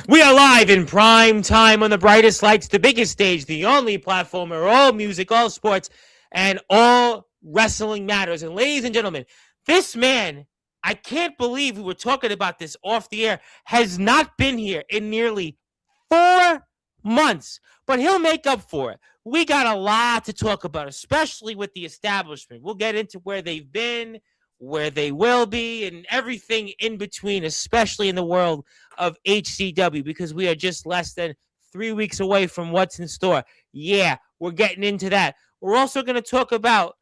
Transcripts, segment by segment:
We are live in prime time on the brightest lights, the biggest stage, the only platform where all music, all sports, and all wrestling matters. And ladies and gentlemen, this man, I can't believe we were talking about this off the air, has not been here in nearly 4 months, but he'll make up for it. We got a lot to talk about, especially with the establishment. We'll get into where they've been, where they will be, and everything in between, especially in the world of HCW, because we are just less than 3 weeks away from what's in store. Yeah, we're getting into that. We're also going to talk about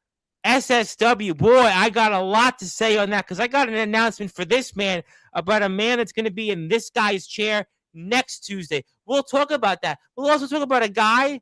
SSW. Boy, I got a lot to say on that because I got an announcement for this man about a man that's going to be in this guy's chair next Tuesday. We'll talk about that. We'll also talk about a guy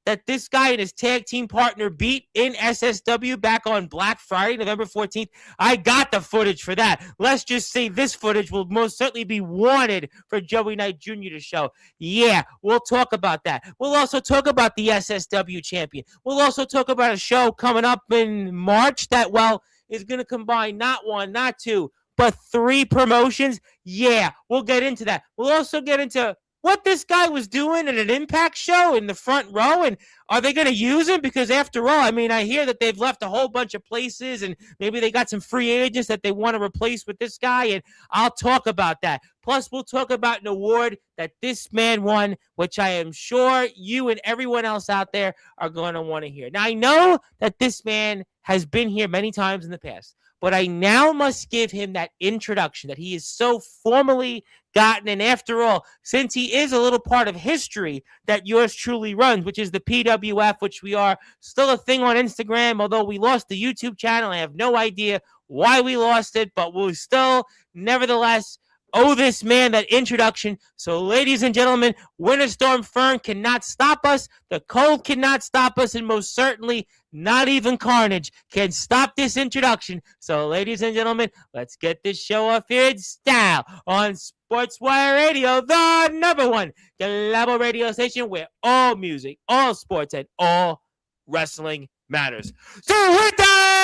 that this guy and his tag team partner beat in SSW back on Black Friday, November 14th. I got the footage for that. Let's just say this footage will most certainly be wanted for Joey Knight Jr. to show. Yeah, we'll talk about that. We'll also talk about the SSW champion. We'll also talk about a show coming up in March that, well, is going to combine not one, not two, but 3 promotions. Yeah, we'll get into that. We'll also get into what this guy was doing at an Impact show in the front row, and are they going to use him? Because after all, I mean, I hear that they've left a whole bunch of places, and maybe they got some free agents that they want to replace with this guy, and I'll talk about that. Plus, we'll talk about an award that this man won, which I am sure you and everyone else out there are going to want to hear. Now, I know that this man has been here many times in the past, but I now must give him that introduction that he is so formally gotten. And after all, since he is a little part of history that yours truly runs, which is the PWF, which we are still a thing on Instagram, although we lost the YouTube channel. I have no idea why we lost it, but we'll still, nevertheless, owe this man that introduction. So, ladies and gentlemen, Winter Storm Fern cannot stop us. The cold cannot stop us. And most certainly, not even Carnage can stop this introduction. So, ladies and gentlemen, let's get this show off here in style on Sportzwire Radio, the #1 global radio station where all music, all sports, and all wrestling matters. So, with that,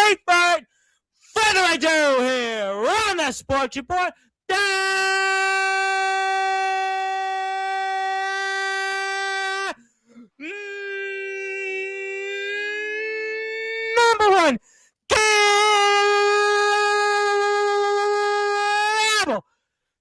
without further ado, here on the Sports Report, #1 cable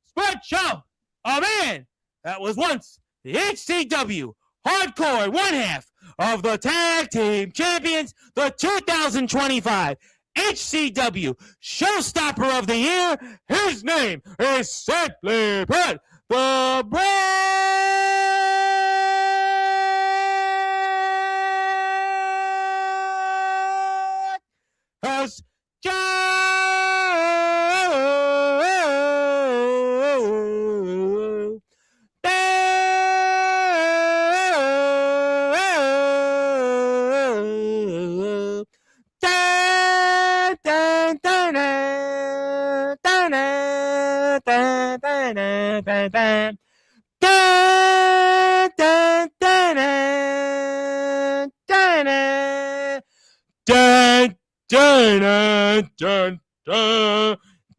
sports show. A man that was once the HCW Hardcore one half of the Tag Team Champions, the 2025 HCW Showstopper of the Year. His name is simply put, the Brickhouse Joe.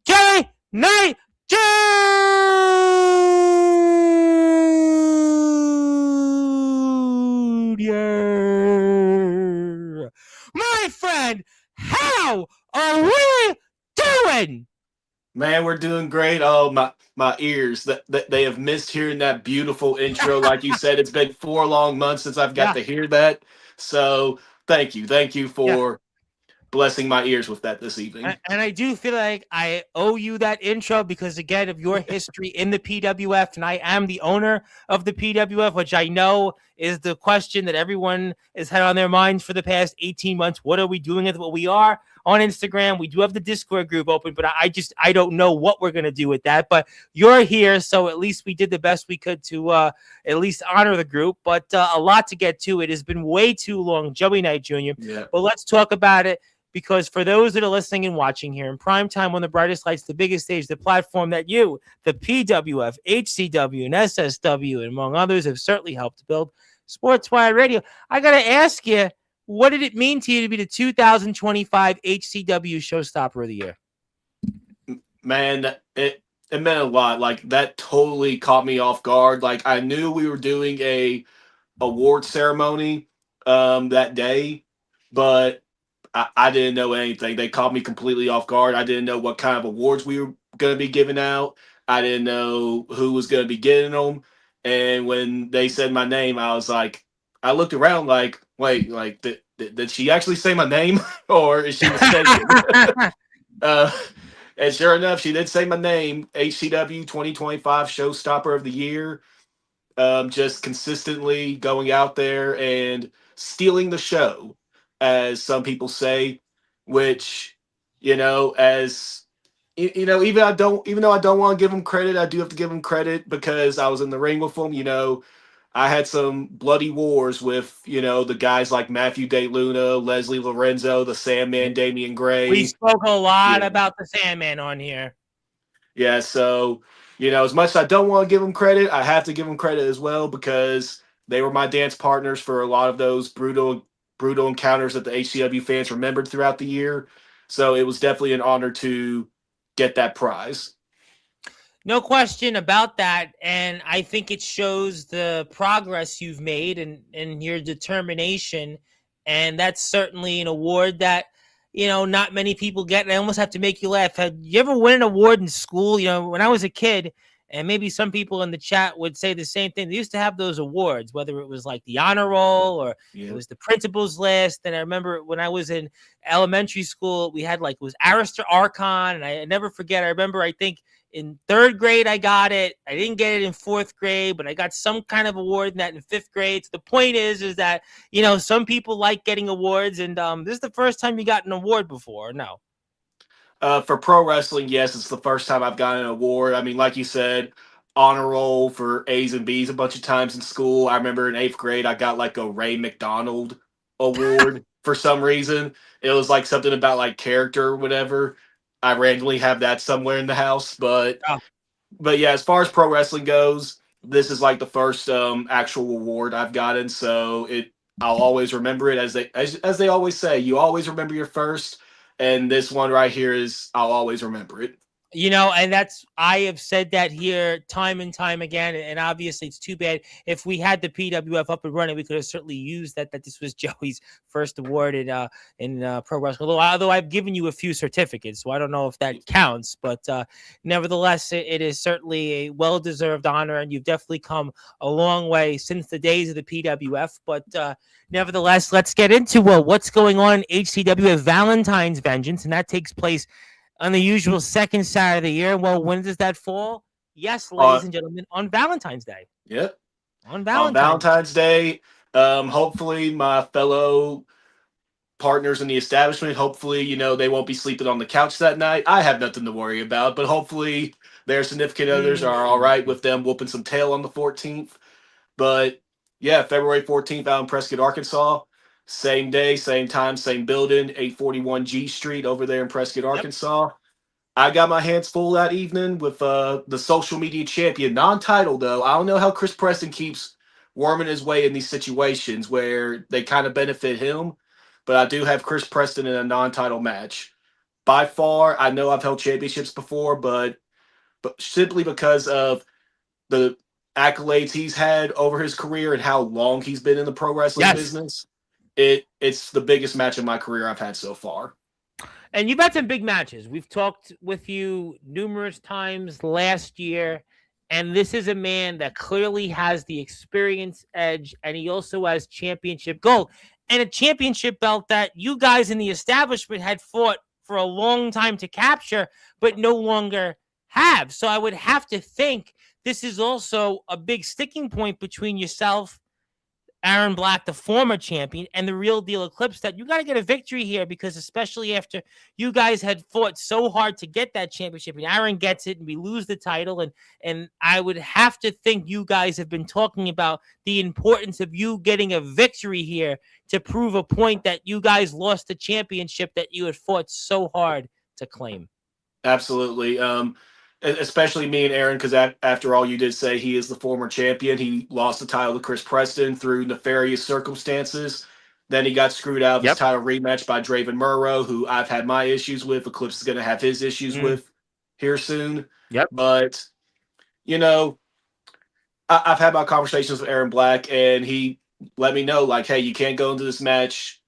Joey Knight Jr. My friend, how are we doing? Man, we're doing great. Oh, my ears, they have missed hearing that beautiful intro. Like you said, it's been 4 long months since I've got to hear that. So thank you for blessing my ears with that this evening. And I do feel like I owe you that intro because, again, of your history in the PWF, and I am the owner of the PWF, which I know is the question that everyone has had on their minds for the past 18 months. What are we doing with what we are on Instagram? We do have the Discord group open, but I don't know what we're going to do with that. But you're here, so at least we did the best we could to at least honor the group. But a lot to get to. It has been way too long, Joey Knight Jr. Yeah. But let's talk about it. Because for those that are listening and watching here in prime time on the brightest lights, the biggest stage, the platform that you, the PWF, HCW, and SSW, and among others, have certainly helped build, Sportswire Radio. I got to ask you, what did it mean to you to be the 2025 HCW Showstopper of the Year? Man, it meant a lot. Like that totally caught me off guard. Like I knew we were doing a award ceremony that day, but I didn't know anything. They caught me completely off guard. I didn't know what kind of awards we were going to be giving out. I didn't know who was going to be getting them. And when they said my name, I was like, I looked around like, wait, like did she actually say my name or is she mistaken? uh, and sure enough, she did say my name. HCW 2025 Showstopper of the Year. Just consistently going out there and stealing the show, as some people say, which, as even though I don't want to give them credit, I do have to give them credit because I was in the ring with them. I had some bloody wars with, the guys like Matthew De Luna, Leslie Lorenzo, the Sandman, Damian We Gray. spoke a lot Yeah. about the Sandman on here. Yeah, so, as much as I don't want to give them credit, I have to give them credit as well because they were my dance partners for a lot of those brutal encounters that the HCW fans remembered throughout the year. So it was definitely an honor to get that prize. No question about that. And I think it shows the progress you've made and your determination. And that's certainly an award that, not many people get. And I almost have to make you laugh. Had you ever win an award in school? When I was a kid, and maybe some people in the chat would say the same thing. They used to have those awards, whether it was like the honor roll or it was the principal's list. And I remember when I was in elementary school, we had it was Arister Archon. And I never forget. I remember, I think, in third grade, I got it. I didn't get it in fourth grade, but I got some kind of award in that in fifth grade. So the point is that, some people like getting awards. And this is the first time you got an award before, no? For pro wrestling, yes, it's the first time I've gotten an award. I mean, like you said, honor roll for A's and B's a bunch of times in school. I remember in eighth grade, I got like a Ray McDonald award for some reason. It was like something about like character or whatever. I randomly have that somewhere in the house, but yeah, as far as pro wrestling goes, this is like the first actual award I've gotten, so I'll always remember it as they always say, you always remember your first, and this one right here I'll always remember it. And I have said that here time and time again, and obviously it's too bad. If we had the PWF up and running, we could have certainly used that this was Joey's first award in pro wrestling. Although I've given you a few certificates, so I don't know if that counts. But nevertheless, it is certainly a well-deserved honor, and you've definitely come a long way since the days of the PWF. But nevertheless, let's get into what's going on in HCW at Valentine's Vengeance, and that takes place on the usual second Saturday of the year. Well, when does that fall? Yes, ladies and gentlemen, on Valentine's Day. Yep. On Valentine's Day. Hopefully my fellow partners in the establishment, hopefully, they won't be sleeping on the couch that night. I have nothing to worry about, but hopefully their significant others are all right with them whooping some tail on the 14th. But yeah, February 14th out in Prescott, Arkansas. Same day, same time, same building, 841 G Street over there in Prescott, Arkansas. I got my hands full that evening with the social media champion, non-title though. I don't know how Chris Preston keeps worming his way in these situations where they kind of benefit him, but I do have Chris Preston in a non-title match. By far, I know I've held championships before, but simply because of the accolades he's had over his career and how long he's been in the pro wrestling business, it's the biggest match of my career I've had so far. And you've had some big matches. We've talked with you numerous times last year, and this is a man that clearly has the experience edge, and he also has championship gold and a championship belt that you guys in the establishment had fought for a long time to capture, but no longer have. So I would have to think this is also a big sticking point between yourself, Aaron Black, the former champion, and the Real Deal Eclipse, that you got to get a victory here, because especially after you guys had fought so hard to get that championship, and Aaron gets it and we lose the title, and I would have to think you guys have been talking about the importance of you getting a victory here to prove a point that you guys lost the championship that you had fought so hard to claim. Absolutely. especially me and Aaron, because after all, you did say he is the former champion. He lost the title to Chris Preston through nefarious circumstances. Then he got screwed out of his Yep. title rematch by Draven Murrow, who I've had my issues with. Eclipse is going to have his issues Mm, with here soon. yep. But, you know, I've had my conversations with Aaron Black, and he let me know, like, hey, you can't go into this match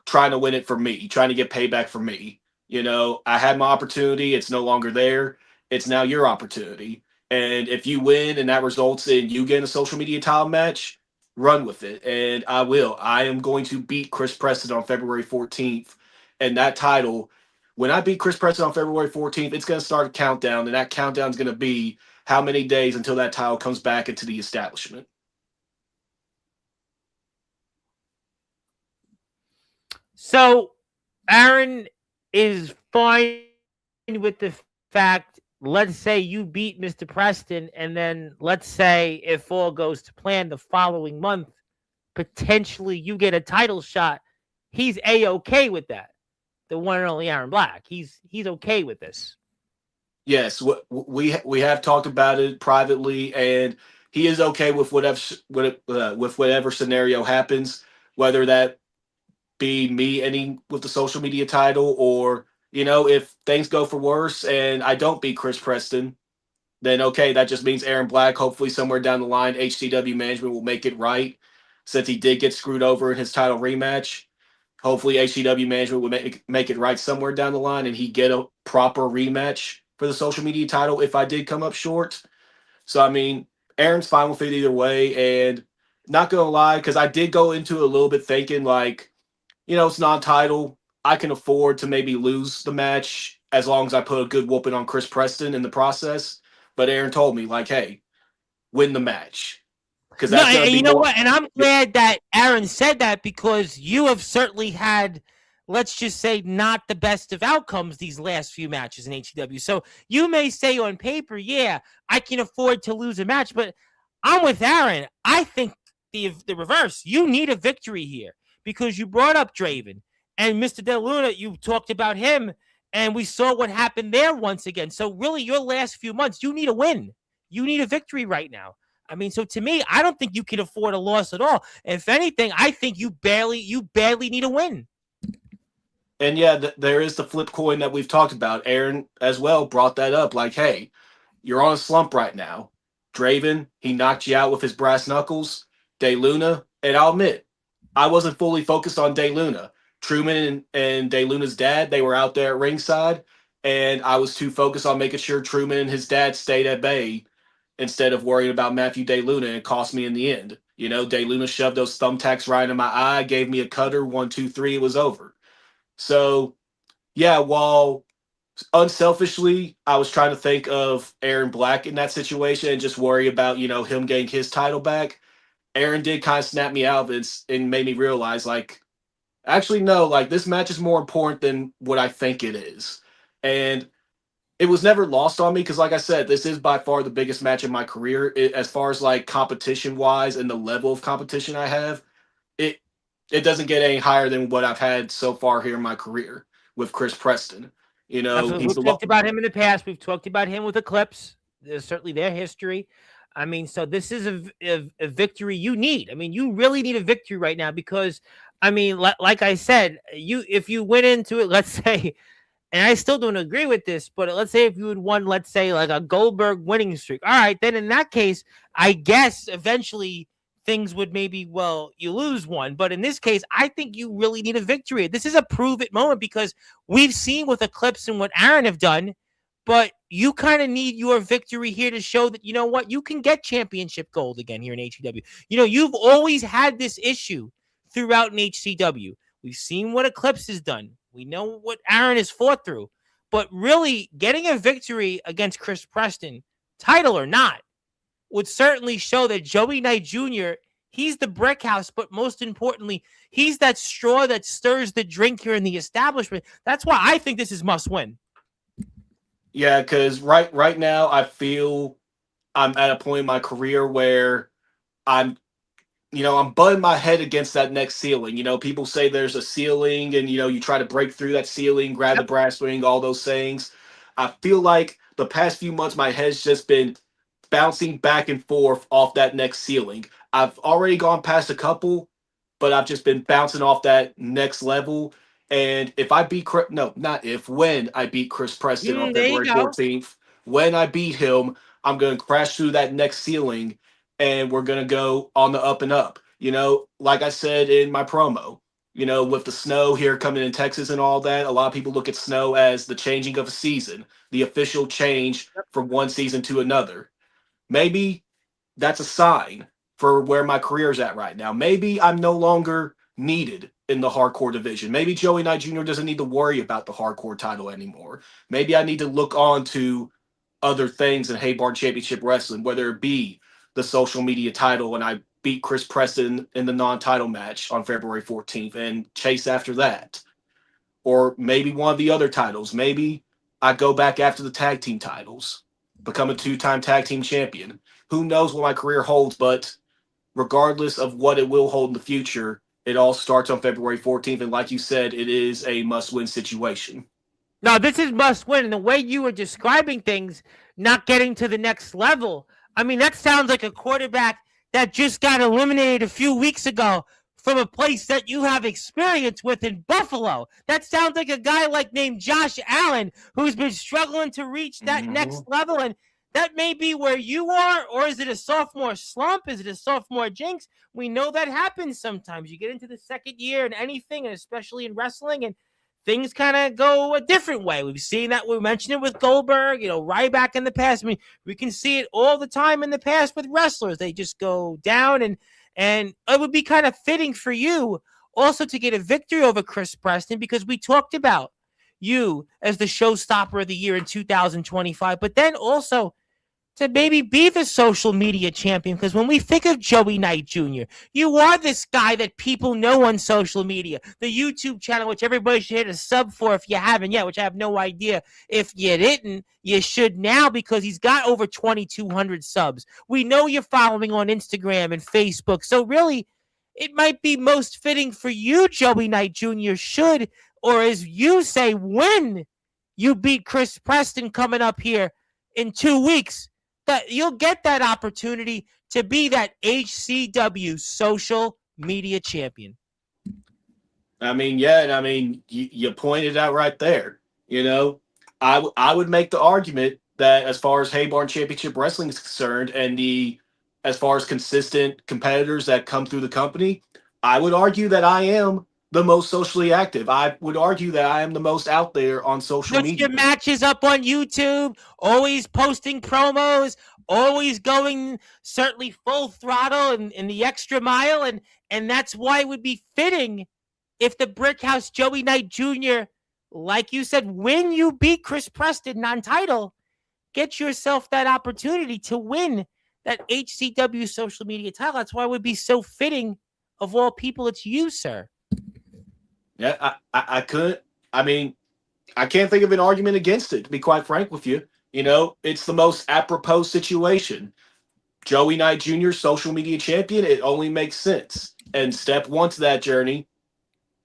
trying to win it for me, trying to get payback for me. I had my opportunity. It's no longer there. It's now your opportunity. And if you win and that results in you getting a social media title match, run with it. And I will. I am going to beat Chris Preston on February 14th. And that title, when I beat Chris Preston on February 14th, it's going to start a countdown. And that countdown is going to be how many days until that title comes back into the establishment. So Aaron is fine with the fact, let's say you beat Mr. Preston, and then let's say if all goes to plan the following month, potentially you get a title shot. He's A-okay with that. The one and only Aaron Black. He's okay with this. Yes, we have talked about it privately, and he is okay with whatever scenario happens, whether that be me ending with the social media title, or if things go for worse and I don't beat Chris Preston, then okay, that just means Aaron Black. Hopefully, somewhere down the line, HCW management will make it right, since he did get screwed over in his title rematch. Hopefully, HCW management will make it right somewhere down the line, and he get a proper rematch for the social media title if I did come up short. So, I mean, Aaron's fine with it either way. And not going to lie, because I did go into it a little bit thinking, like, it's non-title. I can afford to maybe lose the match as long as I put a good whooping on Chris Preston in the process. But Aaron told me, like, hey, win the match. Because No, that's going to and be you know more. what? And I'm glad that Aaron said that, because you have certainly had, let's just say, not the best of outcomes these last few matches in HCW. So you may say on paper, yeah, I can afford to lose a match, but I'm with Aaron. I think the reverse. You need a victory here, because you brought up Draven and Mr. De Luna. You talked about him, and we saw what happened there once again. So really, your last few months, you need a win. You need a victory right now. I mean, so to me, I don't think you can afford a loss at all. If anything, I think you badly need a win. And yeah, there is the flip coin that we've talked about. Aaron as well brought that up. Like, hey, you're on a slump right now. Draven, he knocked you out with his brass knuckles. De Luna, and I'll admit, I wasn't fully focused on De Luna. Truman and De Luna's dad, they were out there at ringside, and I was too focused on making sure Truman and his dad stayed at bay instead of worrying about Matthew De Luna, and it cost me in the end. De Luna shoved those thumbtacks right in my eye, gave me a cutter, 1, 2, 3, it was over. So, yeah, while unselfishly, I was trying to think of Aaron Black in that situation and just worry about, him getting his title back. Aaron did kind of snap me out of it and made me realize, like, actually, no, like, this match is more important than what I think it is. And it was never lost on me because, like I said, this is by far the biggest match in my career. As far as, like, competition-wise and the level of competition I have, it it doesn't get any higher than what I've had so far here in my career with Chris Preston. Absolutely. He's We've the talked about him in the past. We've talked about him with Eclipse. There's certainly their history. I mean, so this is a victory you need. I mean, you really need a victory right now, because, I mean, like I said, if you went into it, let's say, and I still don't agree with this, but let's say if you had won, let's say, like a Goldberg winning streak. All right, then in that case, I guess eventually things would maybe, well, you lose one. But in this case, I think you really need a victory. This is a prove it moment, because we've seen with Eclipse and what Aaron have done, but you kind of need your victory here to show that, you know what, you can get championship gold again here in HCW. You've always had this issue throughout in HCW. We've seen what Eclipse has done. We know what Aaron has fought through. But really, getting a victory against Chris Preston, title or not, would certainly show that Joey Knight Jr., he's the Brickhouse, but most importantly, he's that straw that stirs the drink here in the establishment. That's why I think this is must win. Yeah, because right now I feel I'm at a point in my career where I'm I'm butting my head against that next ceiling. People say there's a ceiling, and you try to break through that ceiling, grab the Yep. brass ring, all those things. I feel like the past few months, my head's just been bouncing back and forth off that next ceiling. I've already gone past a couple, but I've just been bouncing off that next level. And if I beat no, not if, when I beat Chris Preston on There you February go. 14th, when I beat him, I'm going to crash through that next ceiling and we're going to go on the up and up. You know, like I said in my promo, you know, with the snow here coming in Texas and all that, a lot of people look at snow as the changing of a season, the official change from one season to another. Maybe that's a sign for where my career's at right now. Maybe I'm no longer needed in the hardcore division. Maybe Joey Knight Jr. doesn't need to worry about the hardcore title anymore. Maybe I need to look on to other things in Hay Bar Championship Wrestling, whether it be the social media title and I beat Chris Preston in the non-title match on February 14th and chase after that. Or maybe one of the other titles. Maybe I go back after the tag team titles, become a 2-time tag team champion. Who knows what my career holds, but regardless of what it will hold in the future, it all starts on February 14th. And like you said, it is a must-win situation. No, this is must win. And the way you were describing things, not getting to the next level, I mean, that sounds like a quarterback that just got eliminated a few weeks ago from a place that you have experience with in Buffalo. That sounds like a guy like named Josh Allen who's been struggling to reach that next level. And that may be where you are, or is it a sophomore slump? Is it a sophomore jinx? We know that happens sometimes. You get into the second year in anything, and especially in wrestling, and things kind of go a different way. We've seen that. We mentioned it with Goldberg, Ryback in the past. I mean, we can see it all the time in the past with wrestlers. They just go down, and it would be kind of fitting for you also to get a victory over Chris Preston, because we talked about you as the showstopper of the year in 2025, but then also to maybe be the social media champion. Because when we think of Joey Knight Jr., you are this guy that people know on social media, the YouTube channel, which everybody should hit a sub for if you haven't yet, which I have no idea. If you didn't, you should now, because he's got over 2,200 subs. We know you're following on Instagram and Facebook. So really, it might be most fitting for you, Joey Knight Jr., should, or as you say, when you beat Chris Preston coming up here in 2 weeks, that you'll get that opportunity to be that HCW social media champion. I mean, yeah, and I mean, you pointed out right there. You know, I would make the argument that as far as Hay Barn Championship Wrestling is concerned, and as far as consistent competitors that come through the company, I would argue that I am the most socially active. I would argue that I am the most out there on social media. Your matches up on YouTube, always posting promos, always going certainly full throttle in the extra mile, and that's why it would be fitting if the Brickhouse Joey Knight Jr., like you said, when you beat Chris Preston non-title, get yourself that opportunity to win that HCW social media title. That's why it would be so fitting. Of all people, it's you, sir. Yeah, I couldn't. I mean, I can't think of an argument against it, to be quite frank with you. You know, it's the most apropos situation. Joey Knight Jr., social media champion, it only makes sense. And step one to that journey,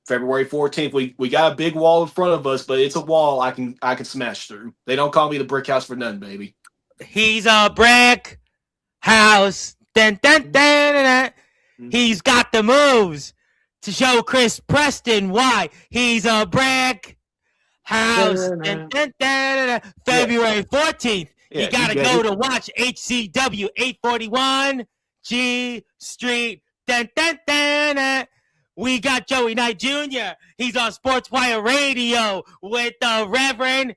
February 14th, we got a big wall in front of us, but it's a wall I can smash through. They don't call me the Brick House for nothing, baby. He's a brick house. Dun, dun, dun, dun, dun. He's got the moves to show Chris Preston why he's a brick house. Dun, dun, dun, dun, dun. February 14th, you got to go to watch HCW 841 G Street. Dun, dun, dun, dun. We got Joey Knight Jr. He's on Sportswire Radio with the Reverend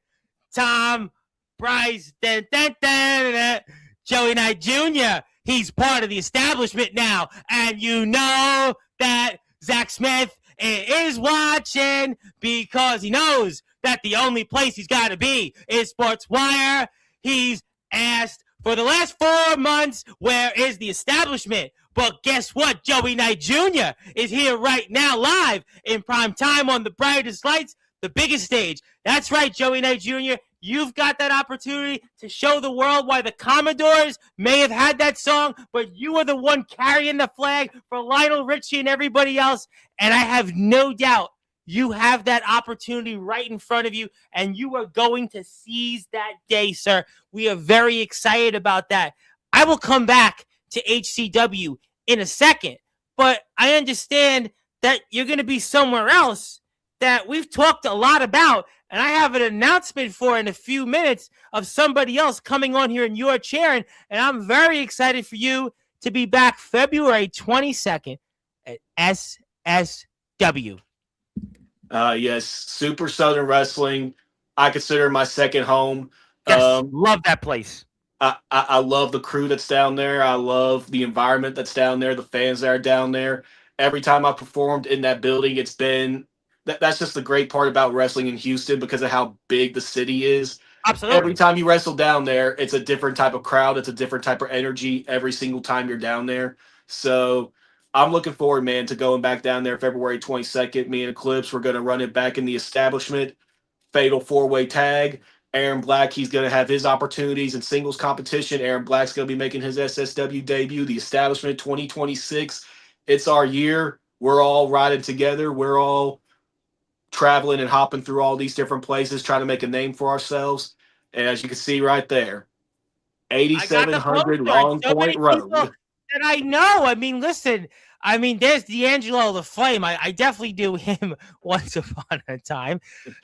Tom Bryce. Dun, dun, dun, dun, dun. Joey Knight Jr., he's part of the establishment now. And you know that Zach Smith is watching, because he knows that the only place he's got to be is Sportswire. He's asked for the last 4 months, where is the establishment? But guess what? Joey Knight Jr. is here right now, live in prime time on the brightest lights, the biggest stage. That's right, Joey Knight Jr. You've got that opportunity to show the world why the Commodores may have had that song, but you are the one carrying the flag for Lionel Richie and everybody else. And I have no doubt You have that opportunity right in front of you, and you are going to seize that day, sir. We are very excited about that. I will come back to HCW in a second, but I understand that you're going to be somewhere else that we've talked a lot about, and I have an announcement for in a few minutes of somebody else coming on here in your chair, and I'm very excited for you to be back February 22nd at SSW. Yes, Super Southern Wrestling. I consider my second home. Yes, Um, love that place. I love the crew that's down there. I love the environment that's down there, the fans that are down there. Every time I performed in that building, it's been that's just the great part about wrestling in Houston because of how big the city is. Every Absolutely. time you wrestle down there, it's a different type of crowd, it's a different type of energy every single time you're down there. So I'm looking forward, man, to going back down there February 22nd. Me and Eclipse, we're going to run it back in the establishment. Fatal four-way tag. Aaron Black, he's going to have his opportunities in singles competition. Aaron Black's going to be making his SSW debut. The establishment 2026. It's our year. We're all riding together. We're all traveling and hopping through all these different places, trying to make a name for ourselves. And as you can see right there, I got the 8700 poster, and Long so Point many people Road. that I know. I mean, listen, I mean, there's D'Angelo the Flame. I definitely knew him once upon a time.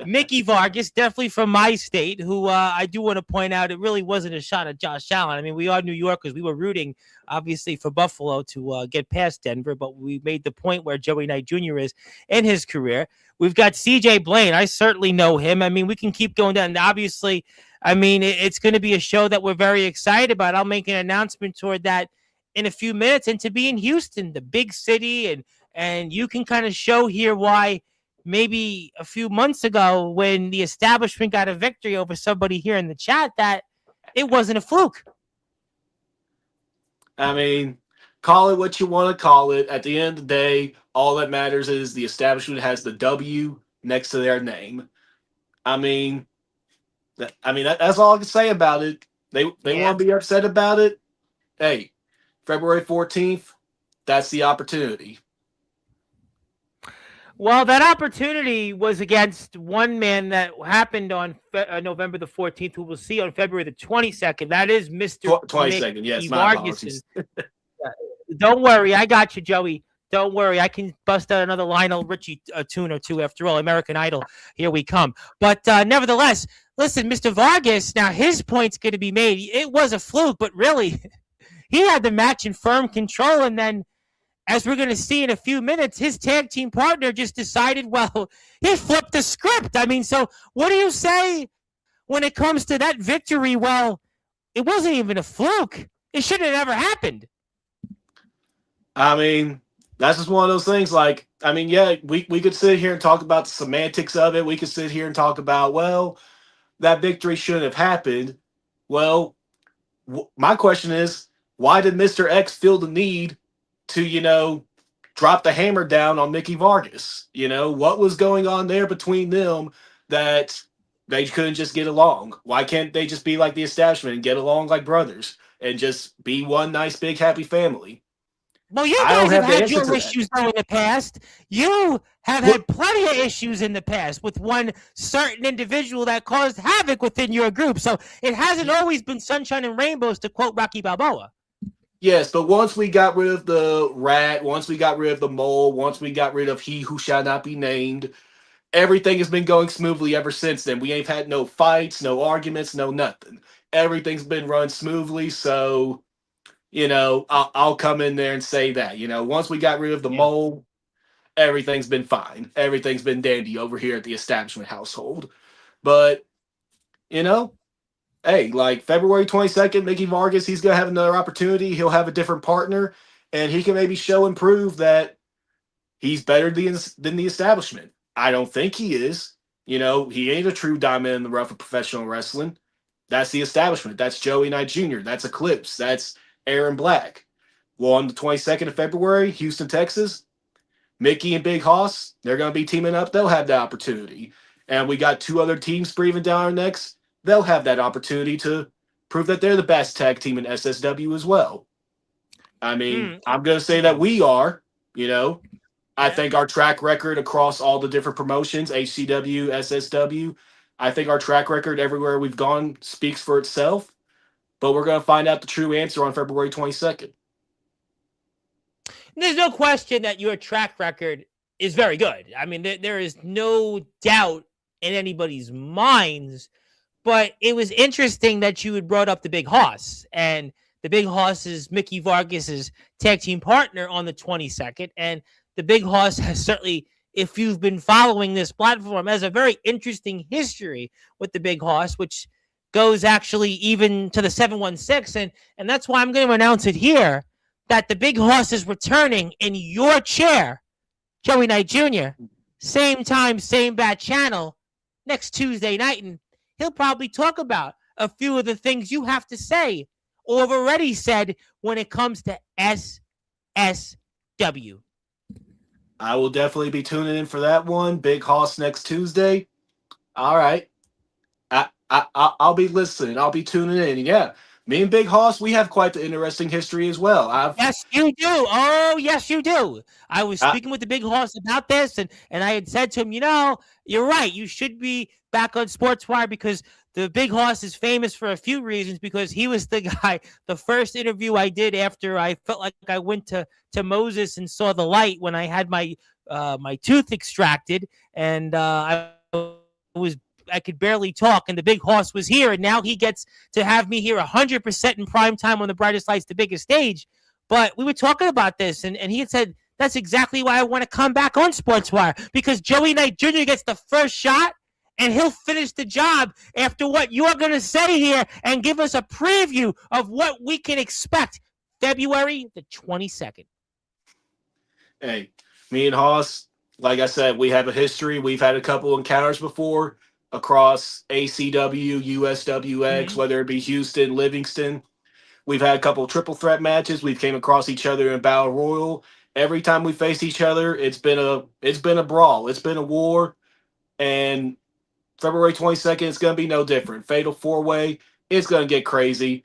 Mickey Vargas, definitely from my state, who I do want to point out, it really wasn't a shot at Josh Allen. I mean, we are New Yorkers. We were rooting, obviously, for Buffalo to get past Denver, but we made the point where Joey Knight Jr. is in his career. We've got CJ Blaine. I certainly know him. I mean, we can keep going down. And obviously, I mean, it's going to be a show that we're very excited about. I'll make an announcement toward that in a few minutes. And to be in Houston, the big city, and you can kind of show here why maybe a few months ago when the establishment got a victory over somebody here in the chat that it wasn't a fluke. I mean, call it what you want to call it. At the end of the day, all that matters is the establishment has the W next to their name. I mean, that's all I can say about it. They Yeah. want to be upset about it. Hey, February 14th, that's the opportunity. Well, that opportunity was against one man that happened on November the 14th, who we'll see on February the 22nd. That is Mr. 22nd, yes, my Vargas. apologies. Don't worry, I got you, Joey. Don't worry, I can bust out another Lionel Richie tune or two. After all, American Idol, here we come. But nevertheless, listen, Mr. Vargas. Now his point's going to be made. It was a fluke, but really, he had the match in firm control, and then, as we're going to see in a few minutes, his tag team partner just decided, well, he flipped the script. I mean, so what do you say when it comes to that victory? Well, it wasn't even a fluke. It should have never happened. I mean, that's just one of those things. Like, I mean, yeah, we could sit here and talk about the semantics of it. We could sit here and talk about, well, that victory shouldn't have happened. Well, my question is, why did Mr. X feel the need to, drop the hammer down on Mickey Vargas? What was going on there between them that they couldn't just get along? Why can't they just be like the establishment and get along like brothers and just be one nice, big, happy family? Well, you I guys don't have have the had answer to your that. issues though in the past. You have had plenty of issues in the past with one certain individual that caused havoc within your group. So it hasn't always been sunshine and rainbows, to quote Rocky Balboa. Yes, but once we got rid of the rat, once we got rid of the mole, once we got rid of he who shall not be named, everything has been going smoothly ever since then. We ain't had no fights, no arguments, no nothing. Everything's been run smoothly. So, I'll come in there and say that. Once we got rid of the mole, everything's been fine. Everything's been dandy over here at the establishment household. But, hey, like February 22nd, Mickey Vargas, he's going to have another opportunity. He'll have a different partner, and he can maybe show and prove that he's better than the establishment. I don't think he is. He ain't a true diamond in the rough of professional wrestling. That's the establishment. That's Joey Knight Jr. That's Eclipse. That's Aaron Black. Well, on the 22nd of February, Houston, Texas, Mickey and Big Hoss, they're going to be teaming up. They'll have that opportunity. And we got two other teams breathing down our necks. They'll have that opportunity to prove that they're the best tag team in SSW as well. I mean, I'm going to say that we are, I Yeah. think our track record across all the different promotions, HCW, SSW, I think our track record everywhere we've gone speaks for itself. But we're going to find out the true answer on February 22nd. There's no question that your track record is very good. I mean, there is no doubt in anybody's minds. But it was interesting that you had brought up the Big Hoss, and the Big Hoss is Mickey Vargas's tag team partner on the 22nd. And the Big Hoss has certainly, if you've been following this platform, has a very interesting history with the Big Hoss, which goes actually even to the 716. And that's why I'm going to announce it here that the Big Hoss is returning in your chair, Joey Knight Jr., same time, same bat channel, next Tuesday night. And he'll probably talk about a few of the things you have to say or have already said when it comes to SSW. I will definitely be tuning in for that one. Big Hoss next Tuesday. All right. I'll be listening. I'll be tuning in. Yeah, me and Big Hoss, we have quite the interesting history as well. Yes, you do. Oh, yes, you do. I was I speaking with the Big Hoss about this, and I had said to him, you're right. You should be back on Sportswire because the Big Hoss is famous for a few reasons because he was the guy, the first interview I did after I felt like I went to Moses and saw the light when I had my my tooth extracted, and I could barely talk, and the Big Hoss was here, and now he gets to have me here 100% in prime time on the brightest lights, the biggest stage. But we were talking about this, and he had said, that's exactly why I want to come back on Sportswire, because Joey Knight Jr. gets the first shot, and he'll finish the job after what you're going to say here and give us a preview of what we can expect February the 22nd. Hey, me and Hoss, like I said, we have a history. We've had a couple encounters before across ACW, USWX, whether it be Houston, Livingston. We've had a couple triple threat matches. We've came across each other in Battle Royal. Every time we faced each other, it's been a brawl. It's been a war. And February 22nd, it's going to be no different. Fatal four-way, it's going to get crazy.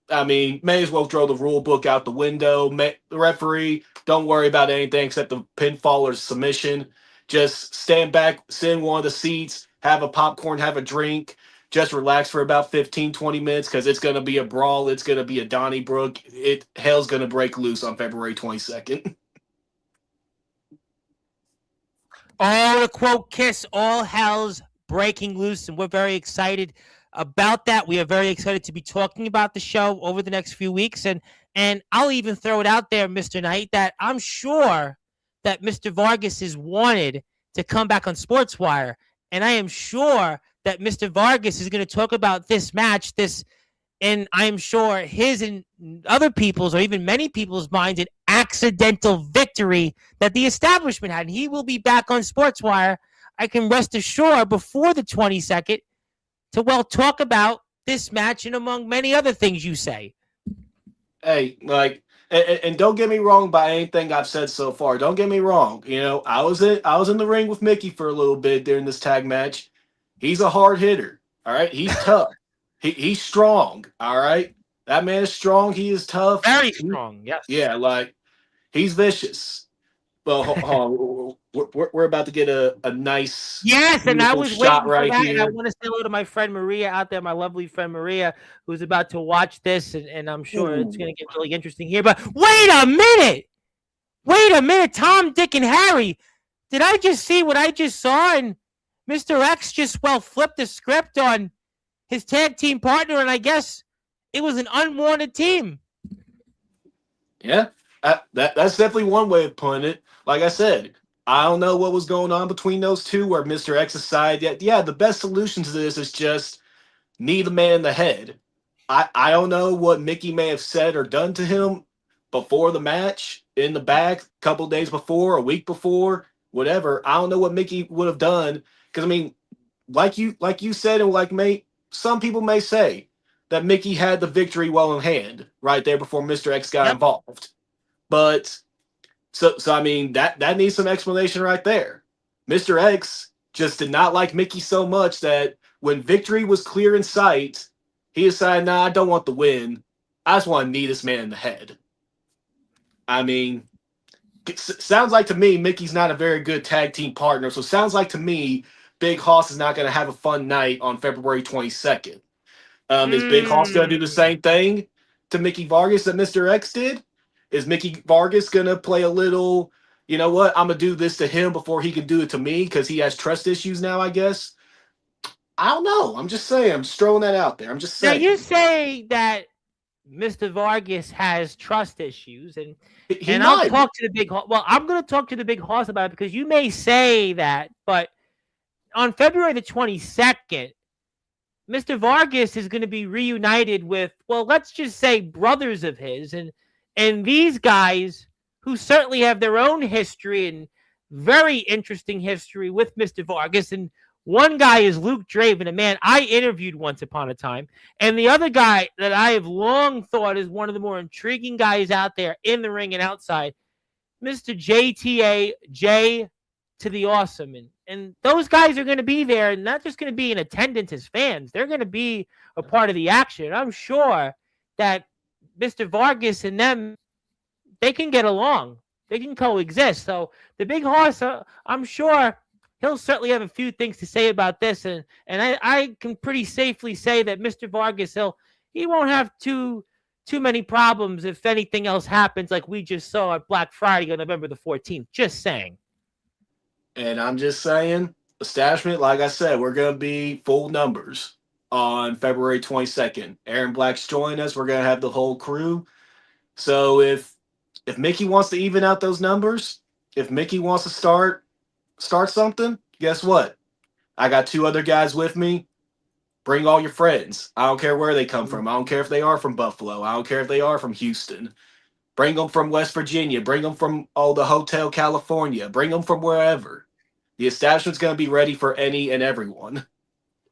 I mean, may as well throw the rule book out the window. The referee, don't worry about anything except the pinfall or submission. Just stand back, sit in one of the seats, have a popcorn, have a drink, just relax for about 15, 20 minutes because it's going to be a brawl. It's going to be a Donnybrook. Hell's going to break loose on February 22nd. Oh, to quote Kiss, all hell's breaking loose, and we're very excited about that. We are very excited to be talking about the show over the next few weeks, and I'll even throw it out there, Mr. Knight, that I'm sure that Mr. Vargas is wanted to come back on Sportswire, and I am sure that Mr. Vargas is going to talk about this match, and I'm sure his and other people's, or even many people's minds, an accidental victory that the establishment had. And he will be back on Sportswire, I can rest assured, before the 22nd to, talk about this match and among many other things you say. Hey, and don't get me wrong by anything I've said so far. Don't get me wrong. I was in the ring with Mickey for a little bit during this tag match. He's a hard hitter. All right, he's tough. He's strong. All right, that man is strong. He is tough. Very strong. Yes. Yeah, he's vicious. Well, hold on. We're about to get a nice yes, and I was shot waiting right for that. here. And I want to say hello to my friend Maria out there, my lovely friend Maria, who's about to watch this, and I'm sure it's going to get really interesting here. But wait a minute, Tom, Dick, and Harry. Did I just see what I just saw? And Mr. X just flipped the script on his tag team partner, and I guess it was an unwanted team. Yeah, that's definitely one way of putting it. Like I said, I don't know what was going on between those two where Mr. X decided, yeah, the best solution to this is just knee the man in the head. I don't know what Mickey may have said or done to him before the match, in the back, a couple days before, a week before, whatever. I don't know what Mickey would have done. Because, I mean, like you said, and some people may say that Mickey had the victory well in hand right there before Mr. X got involved. But so I mean that needs some explanation right there. Mr. X just did not like Mickey so much that when victory was clear in sight, he decided, nah, I don't want the win. I just want to knee this man in the head. I mean, sounds like to me Mickey's not a very good tag team partner. So sounds like to me Big Hoss is not going to have a fun night on February 22nd. Is Big Hoss going to do the Mm. same thing to Mickey Vargas that Mr. X did? Is Mickey Vargas going to play a little, you know what, I'm going to do this to him before he can do it to me because he has trust issues now, I guess? I don't know. I'm just saying. I'm just throwing that out there. I'm just Now saying. you say that Mr. Vargas has trust issues, He and I'll might. talk to the big. Well, I'm going to talk to the big horse about it because you may say that, but on February the 22nd, Mr. Vargas is going to be reunited with, well, let's just say brothers of his, and these guys who certainly have their own history and very interesting history with Mr. Vargas. And one guy is Luke Draven, a man I interviewed once upon a time, and the other guy that I have long thought is one of the more intriguing guys out there in the ring and outside, Mr. JTA, J to the Awesome. And those guys are going to be there, and not just going to be in attendance as fans. They're going to be a part of the action. I'm sure that Mr. Vargas and them, they can get along. They can coexist. So the big horse, I'm sure he'll certainly have a few things to say about this. And I can pretty safely say that Mr. Vargas, he won't have too many problems if anything else happens like we just saw at Black Friday on November the 14th. Just saying. And I'm just saying, establishment, like I said, we're going to be full numbers on February 22nd. Aaron Black's joining us. We're going to have the whole crew. So if Mickey wants to even out those numbers, if Mickey wants to start something, guess what? I got 2 other guys with me. Bring all your friends. I don't care where they come from. I don't care if they are from Buffalo. I don't care if they are from Houston. Bring them from West Virginia. Bring them from the Hotel California. Bring them from wherever. The establishment's going to be ready for any and everyone.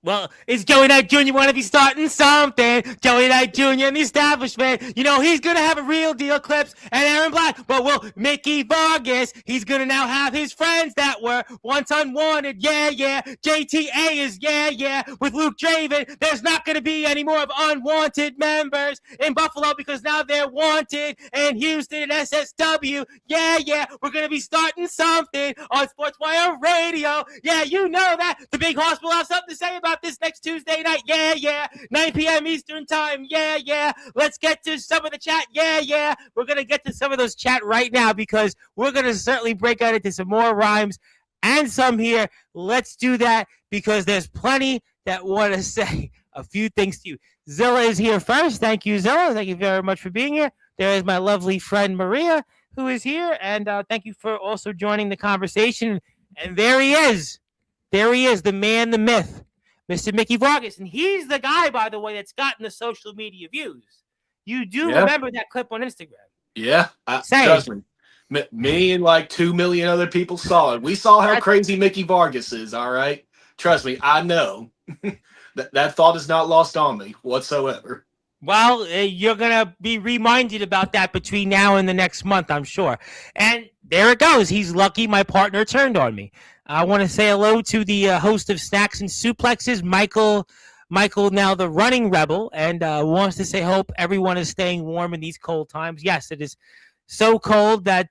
Well, is Joey Knight Jr. want to be starting something? Joey Knight Jr. in the establishment. You know, he's going to have a real deal clips and Aaron Black. But will Mickey Vargas, he's going to now have his friends that were once unwanted. Yeah. JTA is, yeah. With Luke Draven, there's not going to be any more of unwanted members in Buffalo because now they're wanted. And Houston and SSW, yeah. We're going to be starting something on Sportswire Radio. Yeah, you know that. The big horse will have something to say about this next Tuesday night. Yeah. 9 p.m. Eastern time. Yeah. Let's get to some of the chat. Yeah. We're going to get to some of those chat right now because we're going to certainly break out into some more rhymes and some here. Let's do that because there's plenty that want to say a few things to you. Zilla is here first. Thank you, Zilla. Thank you very much for being here. There is my lovely friend Maria who is here. And thank you for also joining the conversation. And there he is. There he is, the man, the myth. Mr. Mickey Vargas. And he's the guy, by the way, that's gotten the social media views. You do remember that clip on Instagram. Yeah. Trust me. Me and like 2 million other people saw it. We saw how crazy Mickey Vargas is, all right? Trust me, I know. that thought is not lost on me whatsoever. Well, you're going to be reminded about that between now and the next month, I'm sure. And there it goes. He's lucky my partner turned on me. I want to say hello to the host of Snacks and Suplexes, Michael, now the running rebel, and wants to say hope everyone is staying warm in these cold times. Yes, it is so cold that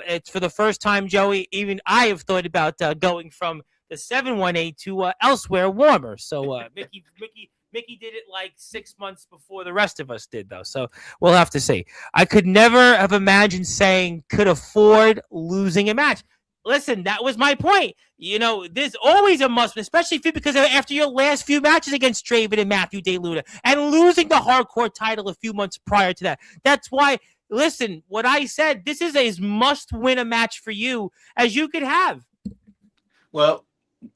it's for the first time, Joey, even I have thought about going from the 718 to elsewhere warmer. So Mickey did it like 6 months before the rest of us did, though. So we'll have to see. I could never have imagined saying could afford losing a match. Listen, that was my point. You know, there's always a must, especially because after your last few matches against Draven and Matthew DeLuna and losing the hardcore title a few months prior to that. That's why, listen, what I said, this is as must-win a match for you as you could have. Well,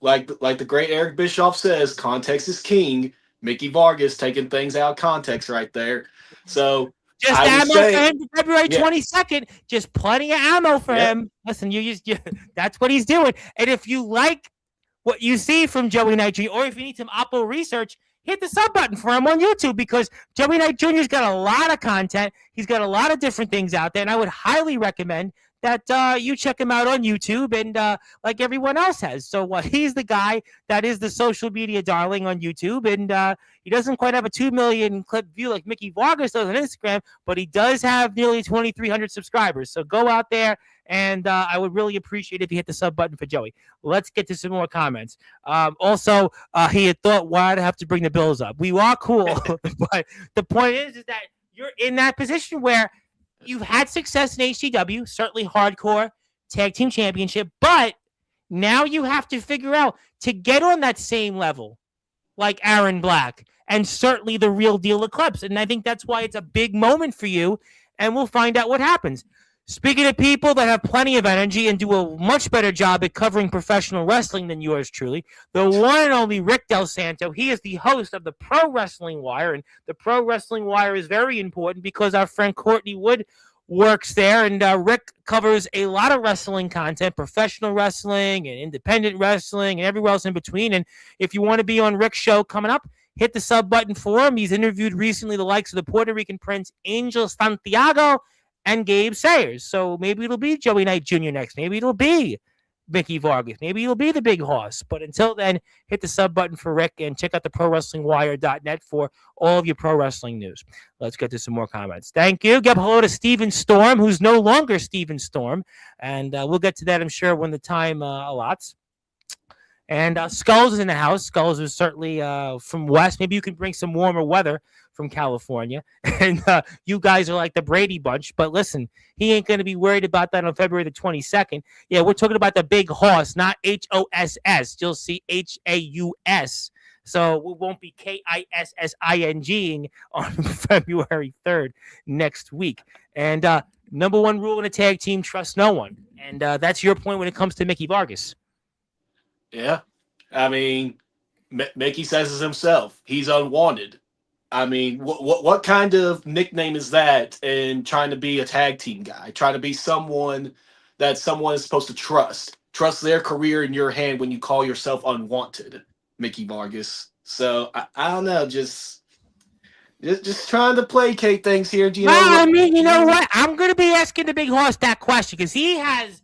like the great Eric Bischoff says, context is king. Mickey Vargas taking things out of context right there. So just ammo for him for February 22nd. Just plenty of ammo for him. Listen, that's what he's doing. And if you like what you see from Joey Knight Jr., or if you need some Oppo research, hit the sub button for him on YouTube because Joey Knight Jr.'s got a lot of content. He's got a lot of different things out there, and I would highly recommend that you check him out on YouTube and like everyone else has. So he's the guy that is the social media darling on YouTube, and he doesn't quite have a 2 million clip view like Mickey Vargas does on Instagram, but he does have nearly 2,300 subscribers. So go out there, and I would really appreciate if you hit the sub button for Joey. Let's get to some more comments. Also, he had thought, why do I have to bring the Bills up? We are cool, but the point is that you're in that position where you've had success in HCW, certainly hardcore tag team championship, but now you have to figure out to get on that same level like Aaron Black and certainly the Real Deal Eclipse. And I think that's why it's a big moment for you, and we'll find out what happens. Speaking of people that have plenty of energy and do a much better job at covering professional wrestling than yours truly, the one and only Rick Del Santo. He is the host of the Pro Wrestling Wire, and the Pro Wrestling Wire is very important because our friend Courtney Wood works there, and Rick covers a lot of wrestling content, professional wrestling and independent wrestling and everywhere else in between. And if you want to be on Rick's show coming up, hit the sub button for him. He's interviewed recently the likes of the Puerto Rican Prince Angel Santiago and Gabe Sayers. So maybe it'll be Joey Knight Jr. next. Maybe it'll be Mickey Vargas. Maybe it'll be the Big Horse. But until then, hit the sub button for Rick and check out the ProWrestlingWire.net for all of your pro wrestling news. Let's get to some more comments. Thank you. Give hello to Steven Storm, who's no longer Steven Storm. And we'll get to that, I'm sure, when the time allots. And Skulls is in the house. Skulls is certainly from West. Maybe you can bring some warmer weather from California. And you guys are like the Brady Bunch. But listen, he ain't going to be worried about that on February the 22nd. Yeah, we're talking about the Big Horse, not H-O-S-S. You'll see H-A-U-S. So it won't be K-I-S-S-I-N-G on February 3rd next week. And number one rule in a tag team, trust no one. And that's your point when it comes to Mickey Vargas. Yeah. I mean, Mickey says it himself. He's unwanted. I mean, what kind of nickname is that in trying to be a tag team guy? Trying to be someone that someone is supposed to trust. Trust their career in your hand when you call yourself unwanted, Mickey Vargas. So, I don't know, just trying to placate things here. Do you know I mean, you know what? I'm going to be asking the Big Horse that question because he has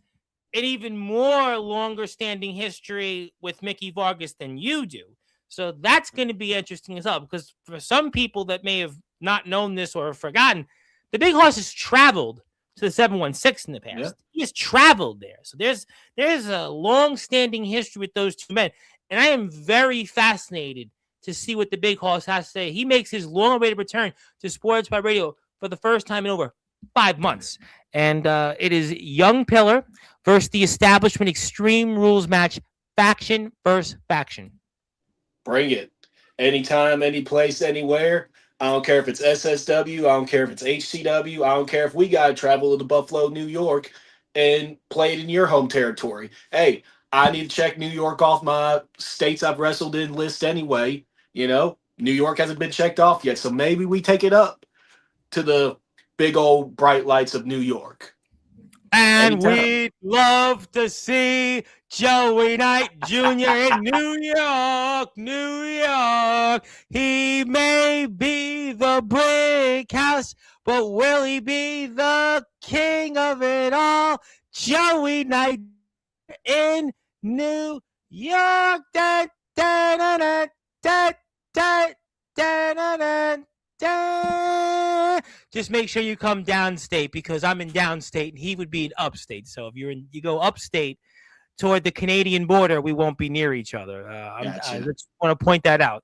an even more longer-standing history with Mickey Vargas than you do. So that's going to be interesting as well, because for some people that may have not known this or forgotten, the Big Horse has traveled to the 716 in the past. Yeah. He has traveled there. So there's a long-standing history with those two men. And I am very fascinated to see what the Big Horse has to say. He makes his long-awaited return to Sportswire Radio for the first time in over 5 months. And it is Young Pillar versus the Establishment Extreme Rules match, faction versus faction. Bring it. Anytime, any place, anywhere. I don't care if it's SSW. I don't care if it's HCW. I don't care if we got to travel to Buffalo, New York, and play it in your home territory. Hey, I need to check New York off my states I've wrestled in list anyway. You know, New York hasn't been checked off yet, so maybe we take it up to the big old bright lights of New York. And we'd love to see Joey Knight Jr. in New York, New York. He may be the Brickhouse, but will he be the king of it all? Joey Knight in New York. Da, da, da, da, da, da, da, da, da. Just make sure you come downstate because I'm in downstate and he would be in upstate. So if you go upstate toward the Canadian border, we won't be near each other. I just want to point that out.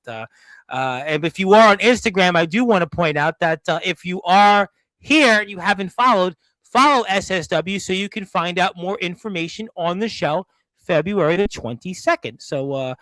And if you are on Instagram, I do want to point out that if you are here and you haven't follow SSW so you can find out more information on the show February the 22nd. So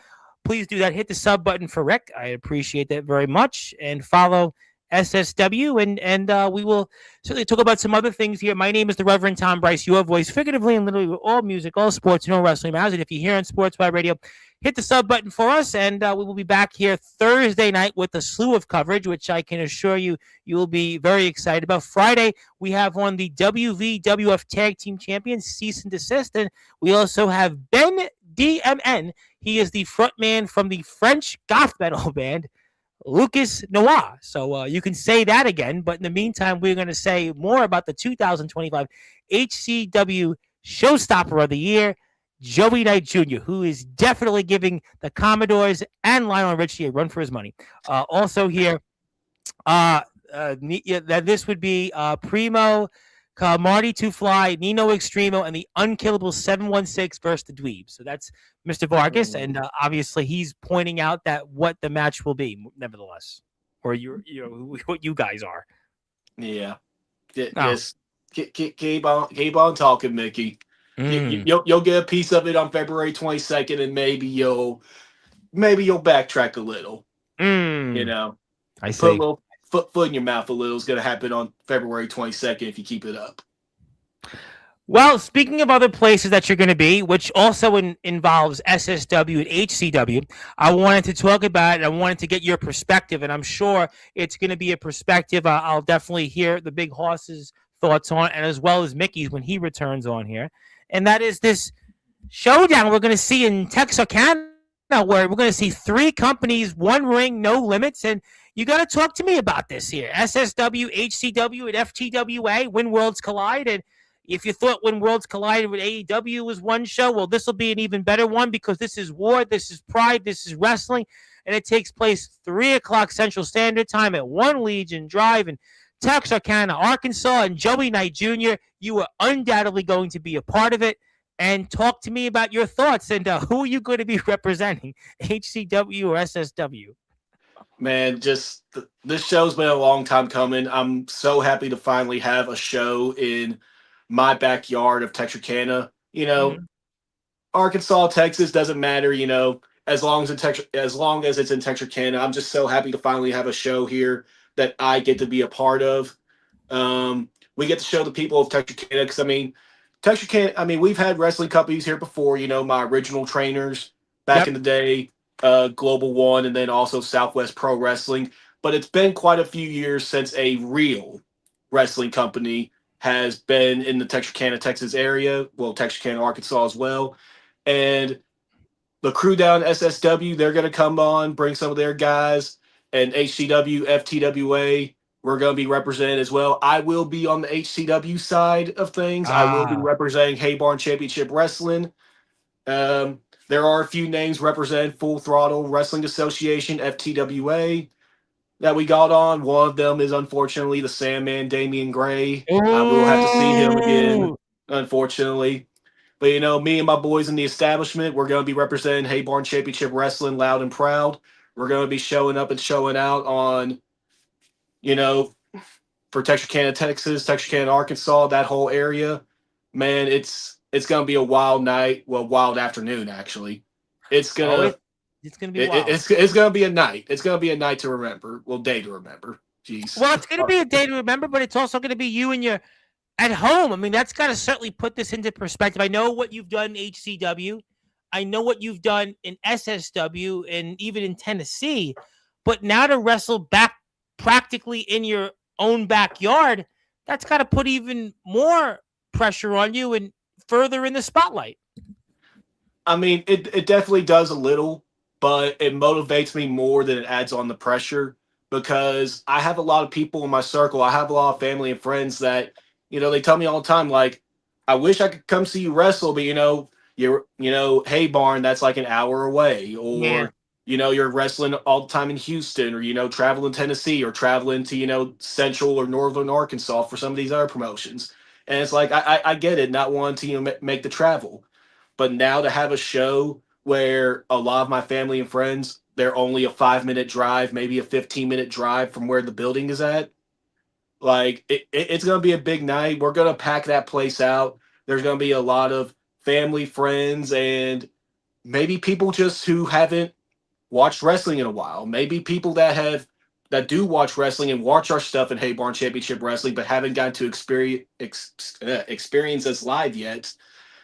please do that. Hit the sub button for Rick. I appreciate that very much. And follow SSW. And we will certainly talk about some other things here. My name is the Reverend Tom Bryce, your voice, figuratively and literally, with all music, all sports, and all wrestling matters. And if you're here on Sportswire Radio, hit the sub button for us. And we will be back here Thursday night with a slew of coverage, which I can assure you will be very excited about. Friday, we have on the WVWF Tag Team Champions, Cease and Desist. And we also have Ben DMN. He is the front man from the French goth metal band Lucas Noir. So you can say that again. But in the meantime, we're going to say more about the 2025 HCW Showstopper of the Year, Joey Knight Jr., who is definitely giving the Commodores and Lionel Richie a run for his money. Also here, that this would be Primo, Marty Two Fly, Nino Extremo, and the Unkillable 716 versus the Dweeb. So that's Mr. Vargas, and obviously he's pointing out that what the match will be, nevertheless, or what you guys are. Yeah, just keep on talking, Mickey. You'll get a piece of it on February 22nd, and maybe you'll backtrack a little. You know, I see. Put a little foot in your mouth a little is going to happen on February 22nd if you keep it up. Well, speaking of other places that you're going to be, which also involves SSW and HCW, I wanted to talk about it. I wanted to get your perspective, and I'm sure it's going to be a perspective I'll definitely hear the Big Horse's thoughts on, and as well as Mickey's when he returns on here. And that is this showdown we're going to see in Texarkana, where we're going to see 3 companies, 1 ring, no limits, and you got to talk to me about this here. SSW, HCW, and FTWA, When Worlds Collide, and if you thought When Worlds Collided with AEW was one show, well, this will be an even better one because this is war, this is pride, this is wrestling, and it takes place 3 o'clock Central Standard Time at 1 Legion Drive in Texarkana, Arkansas. And Joey Knight Jr., you are undoubtedly going to be a part of it. And talk to me about your thoughts and who are you going to be representing, HCW or SSW? Man, just this show's been a long time coming. I'm so happy to finally have a show in my backyard of Texarkana. Arkansas, Texas doesn't matter. As long as it's in Texarkana, I'm just so happy to finally have a show here that I get to be a part of. We get to show the people of Texarkana because Texarkana. We've had wrestling companies here before. My original trainers back in the day, Global One, and then also Southwest Pro Wrestling. But it's been quite a few years since a real wrestling company has been in the Texarkana, Texas area. Well, Texarkana, Arkansas as well. And the crew down SSW, they're going to come on, bring some of their guys. And HCW, FTWA, we're going to be represented as well. I will be on the HCW side of things. I will be representing Haybarn Championship Wrestling. There are a few names represented: Full Throttle Wrestling Association, FTWA, that we got on. One of them is unfortunately the Sandman, Damian Gray. We will have to see him again, unfortunately. But me and my boys in the establishment, we're going to be representing Haybarn Championship Wrestling loud and proud. We're going to be showing up and showing out on, for Texarkana, Texas, Texarkana, Arkansas, that whole area. Man, it's going to be a wild night. Well, wild afternoon, actually. It's going to be wild. It's going to be a night. It's going to be a night to remember. Well, day to remember. Jeez. Well, it's going to be a day to remember, but it's also going to be you and your at home. That's got to certainly put this into perspective. I know what you've done in HCW. I know what you've done in SSW and even in Tennessee. But now to wrestle back practically in your own backyard, that's got to put even more pressure on you and further in the spotlight. It definitely does a little, but it motivates me more than it adds on the pressure because I have a lot of people in my circle. I have a lot of family and friends that, they tell me all the time, like, I wish I could come see you wrestle, but Haybarn, that's like an hour away, or you're wrestling all the time in Houston, or traveling Tennessee, or traveling to Central or Northern Arkansas for some of these other promotions. And it's like I get it, not wanting to make the travel, but now to have a show where a lot of my family and friends, they're only a 5-minute drive, maybe a 15-minute drive from where the building is at. Like it's going to be a big night. We're going to pack that place out. There's going to be a lot of family, friends, and maybe people just who haven't watched wrestling in a while. Maybe people that do watch wrestling and watch our stuff in Haybarn Championship Wrestling, but haven't gotten to experience us live yet.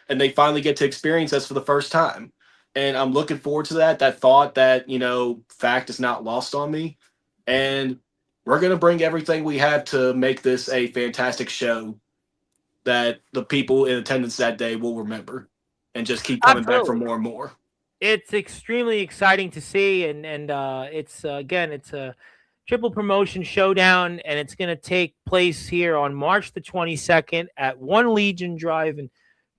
And they finally get to experience us for the first time. And I'm looking forward to that. That thought, that, fact is not lost on me. And we're going to bring everything we have to make this a fantastic show that the people in attendance that day will remember and just keep coming back for more and more. It's extremely exciting to see, and it's again, it's a triple promotion showdown, and it's going to take place here on March the 22nd at One Legion Drive in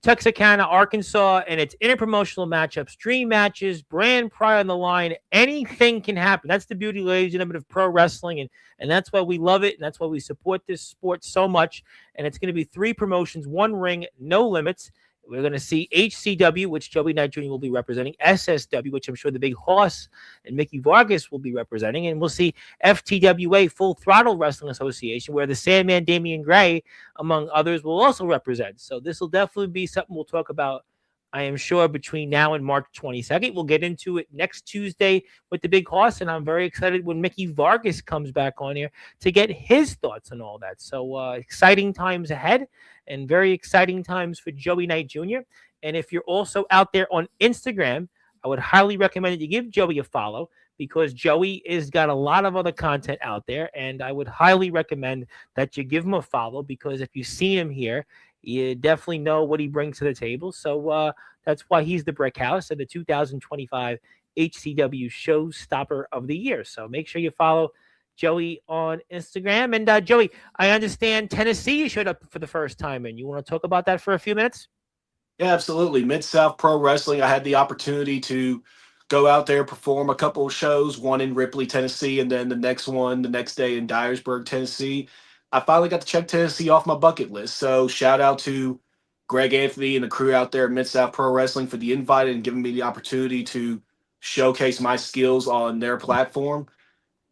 Texarkana, Arkansas, and it's interpromotional matchups, dream matches, brand pride on the line. Anything can happen. That's the beauty, ladies and gentlemen, of pro wrestling, and that's why we love it, and that's why we support this sport so much. And it's going to be three promotions, one ring, no limits. We're going to see HCW, which Joey Knight Jr. will be representing, SSW, which I'm sure the Big Hoss and Mickey Vargas will be representing, and we'll see FTWA, Full Throttle Wrestling Association, where the Sandman Damian Gray, among others, will also represent. So this will definitely be something we'll talk about, I am sure, between now and March 22nd. We'll get into it next Tuesday with the Big Hoss, and I'm very excited when Mickey Vargas comes back on here to get his thoughts on all that. So exciting times ahead, and very exciting times for Joey Knight Jr. And if you're also out there on Instagram, I would highly recommend that you give Joey a follow, because Joey has got a lot of other content out there, and I would highly recommend that you give him a follow, because if you see him here, you definitely know what he brings to the table. So that's why he's the Brickhouse and the 2025 HCW Showstopper of the Year. So make sure you follow Joey on Instagram. And Joey, I understand Tennessee showed up for the first time, and you want to talk about that for a few minutes? Yeah, absolutely. Mid-South Pro Wrestling, I had the opportunity to go out there, perform a couple of shows, one in Ripley, Tennessee, and then the next one the next day in Dyersburg, Tennessee. I finally got to check Tennessee off my bucket list. So shout out to Greg Anthony and the crew out there at Mid-South Pro Wrestling for the invite and giving me the opportunity to showcase my skills on their platform.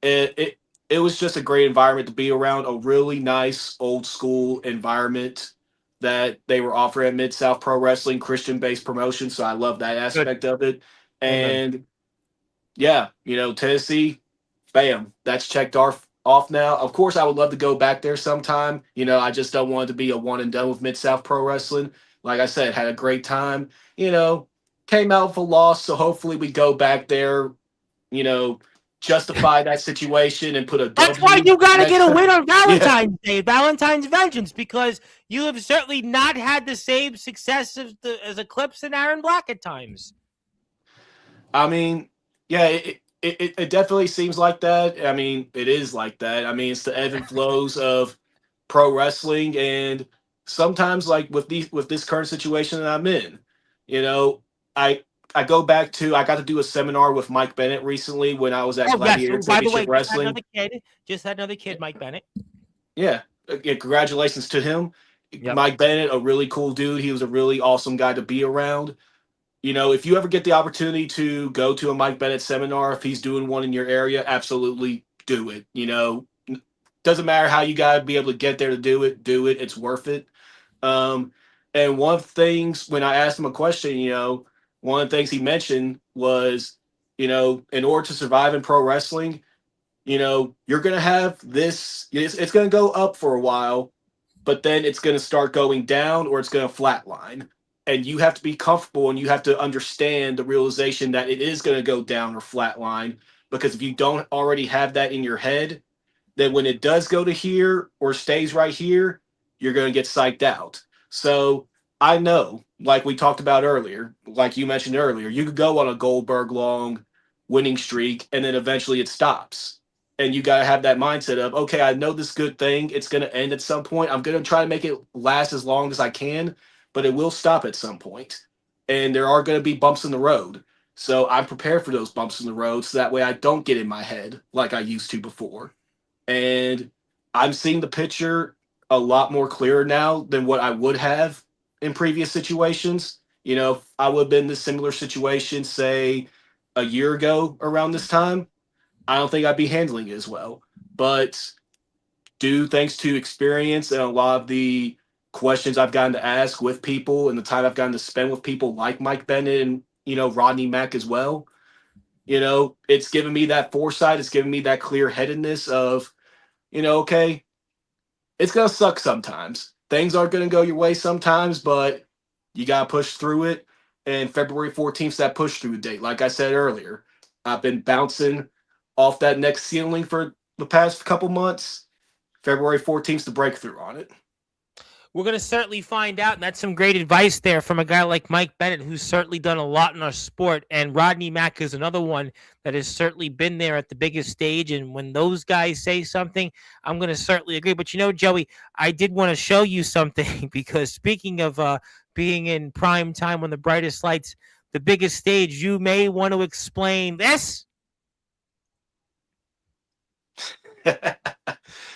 It was just a great environment to be around, a really nice old school environment that they were offering at Mid South Pro Wrestling, Christian based promotion. So I love that Good. aspect of it. Amen. And yeah, Tennessee, bam, that's checked off now. Of course, I would love to go back there sometime. I just don't want it to be a one and done with Mid South Pro Wrestling. Like I said, had a great time. Came out with a loss, so hopefully we go back there. You know, justify that situation and put a That's why W you got to next get a time. win on Yeah, Valentine's Day, Valentine's Vengeance, because you have certainly not had the same success as Eclipse and Aaron Black at times. I mean, yeah, it definitely seems like that. I mean, it is like that. I mean, it's the ebb and flows of pro wrestling, and sometimes, like with this current situation that I'm in, you know, I I go back to I got to do a seminar with Mike Bennett recently when I was at Oh, yes. Gladiator So, by the Championship way, just had Wrestling. another kid. Just had another kid, Mike Bennett. Yeah, yeah, congratulations to him. Yep. Mike Bennett, a really cool dude. He was a really awesome guy to be around. If you ever get the opportunity to go to a Mike Bennett seminar, if he's doing one in your area, absolutely do it. Doesn't matter how you got to be able to get there to do it. Do it. It's worth it. Um, and one of the things when I asked him a question, one of the things he mentioned was, in order to survive in pro wrestling, you're going to have this, it's going to go up for a while, but then it's going to start going down or it's going to flatline. And you have to be comfortable and you have to understand the realization that it is going to go down or flatline. Because if you don't already have that in your head, then when it does go to here or stays right here, you're going to get psyched out. So I know, like we talked about earlier, like you mentioned earlier, you could go on a Goldberg long winning streak and then eventually it stops. And you got to have that mindset of, okay, I know this good thing. It's going to end at some point. I'm going to try to make it last as long as I can, but it will stop at some point. And there are going to be bumps in the road. So I'm prepared for those bumps in the road so that way I don't get in my head like I used to before. And I'm seeing the picture a lot more clearer now than what I would have in previous situations. If I would have been in this similar situation, say a year ago around this time, I don't think I'd be handling it as well. But thanks to experience and a lot of the questions I've gotten to ask with people and the time I've gotten to spend with people like Mike Bennett and, Rodney Mack as well, it's given me that foresight. It's given me that clear headedness of, okay, it's gonna suck sometimes. Things aren't gonna go your way sometimes, but you gotta push through it. And February 14th is that push through date. Like I said earlier, I've been bouncing off that next ceiling for the past couple months. February 14th is the breakthrough on it. We're going to certainly find out. And that's some great advice there from a guy like Mike Bennett, who's certainly done a lot in our sport. And Rodney Mack is another one that has certainly been there at the biggest stage. And when those guys say something, I'm going to certainly agree. But Joey, I did want to show you something because speaking of being in prime time on the brightest lights, the biggest stage, you may want to explain this.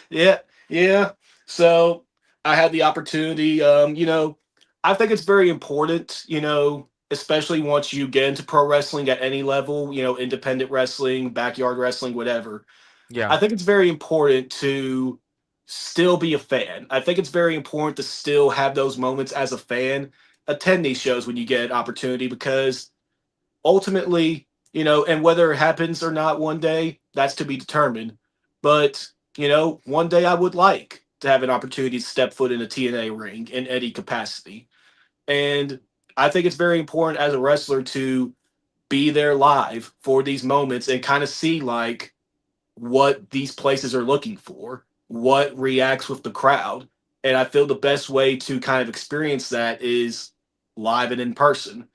Yeah. So I had the opportunity. I think it's very important. Especially once you get into pro wrestling at any level. Independent wrestling, backyard wrestling, whatever. Yeah. I think it's very important to still be a fan. I think it's very important to still have those moments as a fan. Attend these shows when you get an opportunity because ultimately, and whether it happens or not one day, that's to be determined. But, one day I would like to have an opportunity to step foot in a TNA ring in any capacity. And I think it's very important as a wrestler to be there live for these moments and kind of see like what these places are looking for, what reacts with the crowd. And I feel the best way to kind of experience that is live and in person.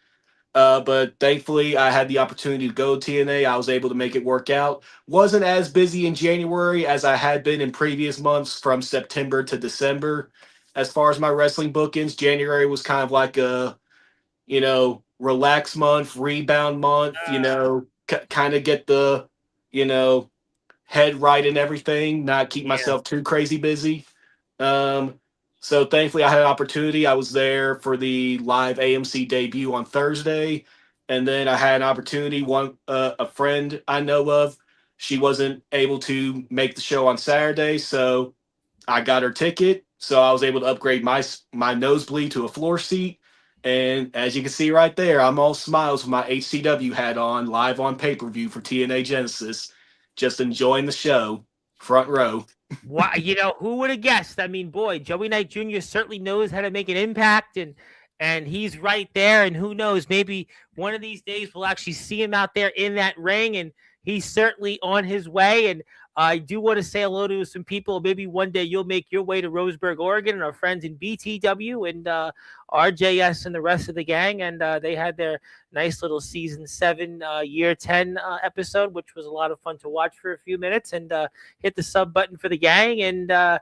But thankfully, I had the opportunity to go to TNA. I was able to make it work out. Wasn't as busy in January as I had been in previous months from September to December. As far as my wrestling bookings, January was kind of like a, relax month, rebound month, kind of get the, you know, head right and everything, not keep Yeah. myself too crazy busy. Um, so thankfully, I had an opportunity. I was there for the live AMC debut on Thursday, and then I had an opportunity. A friend I know of, she wasn't able to make the show on Saturday, so I got her ticket. So I was able to upgrade my nosebleed to a floor seat. And as you can see right there, I'm all smiles with my HCW hat on, live on pay per view for TNA Genesis, just enjoying the show, front row. Why, who would have guessed? I mean, boy, Joey Knight Jr. certainly knows how to make an impact, and he's right there. And who knows, maybe one of these days we'll actually see him out there in that ring, and he's certainly on his way. And I do want to say hello to some people. Maybe one day you'll make your way to Roseburg, Oregon, and our friends in BTW and RJS and the rest of the gang. And they had their nice little season 7, year 10 episode, which was a lot of fun to watch for a few minutes. And hit the sub button for the gang. And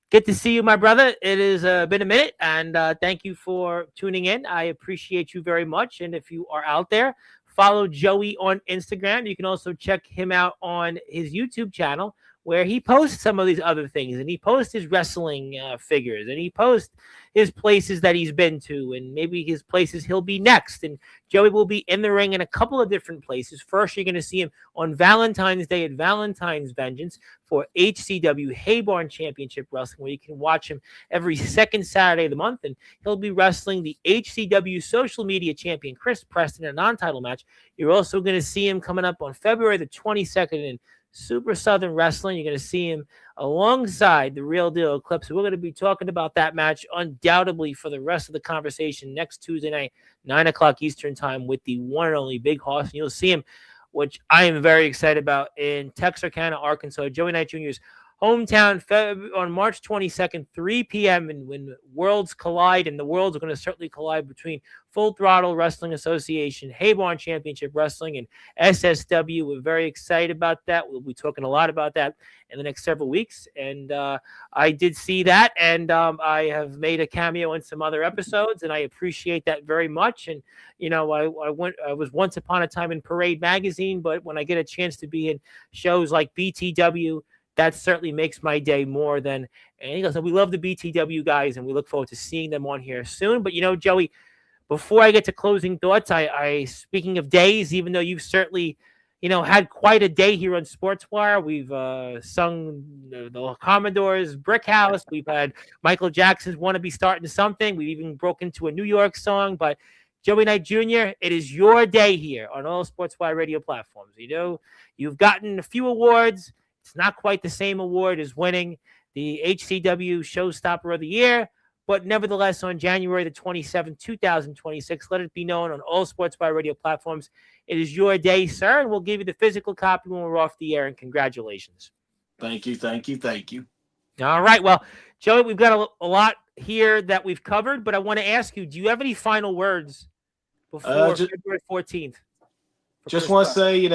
good to see you, my brother. It has been a minute, and thank you for tuning in. I appreciate you very much. And if you are out there, follow Joey on Instagram. You can also check him out on his YouTube channel, where he posts some of these other things, and he posts his wrestling figures, and he posts his places that he's been to, and maybe his places he'll be next. And Joey will be in the ring in a couple of different places. First, you're going to see him on Valentine's Day at Valentine's Vengeance for HCW Haybarn Championship Wrestling, where you can watch him every second Saturday of the month. And he'll be wrestling the HCW social media champion, Chris Preston, in a non-title match. You're also going to see him coming up on February the 22nd in Super Southern Wrestling. You're going to see him alongside the Real Deal Eclipse. We're going to be talking about that match undoubtedly for the rest of the conversation next Tuesday night, 9 o'clock Eastern time, with the one and only Big Hoss. And you'll see him, which I am very excited about, in Texarkana, Arkansas, Joey Knight Jr.'s hometown, on March 22nd, 3 p.m. And when worlds collide, and the worlds are going to certainly collide between Full Throttle Wrestling Association, Haybarn Championship Wrestling, and SSW. We're very excited about that. We'll be talking a lot about that in the next several weeks. And I did see that, and I have made a cameo in some other episodes, and I appreciate that very much. And I was once upon a time in Parade Magazine, but when I get a chance to be in shows like BTW, that certainly makes my day more than anything else. And we love the BTW guys, and we look forward to seeing them on here soon. But, Joey, before I get to closing thoughts, I speaking of days, even though you've certainly, had quite a day here on Sportswire, we've sung the Commodores' Brickhouse. We've had Michael Jackson's "Wanna Be Starting Something." We've even broke into a New York song. But Joey Knight Jr., it is your day here on all Sportswire radio platforms. You've gotten a few awards. It's not quite the same award as winning the HCW Showstopper of the Year, but nevertheless, on January the 27th, 2026, let it be known on all Sportswire radio platforms, it is your day, sir, and we'll give you the physical copy when we're off the air, and congratulations. Thank you. All right, well, Joey, we've got a lot here that we've covered, but I want to ask you: do you have any final words before Just February 14th for just Chris want to Preston? say,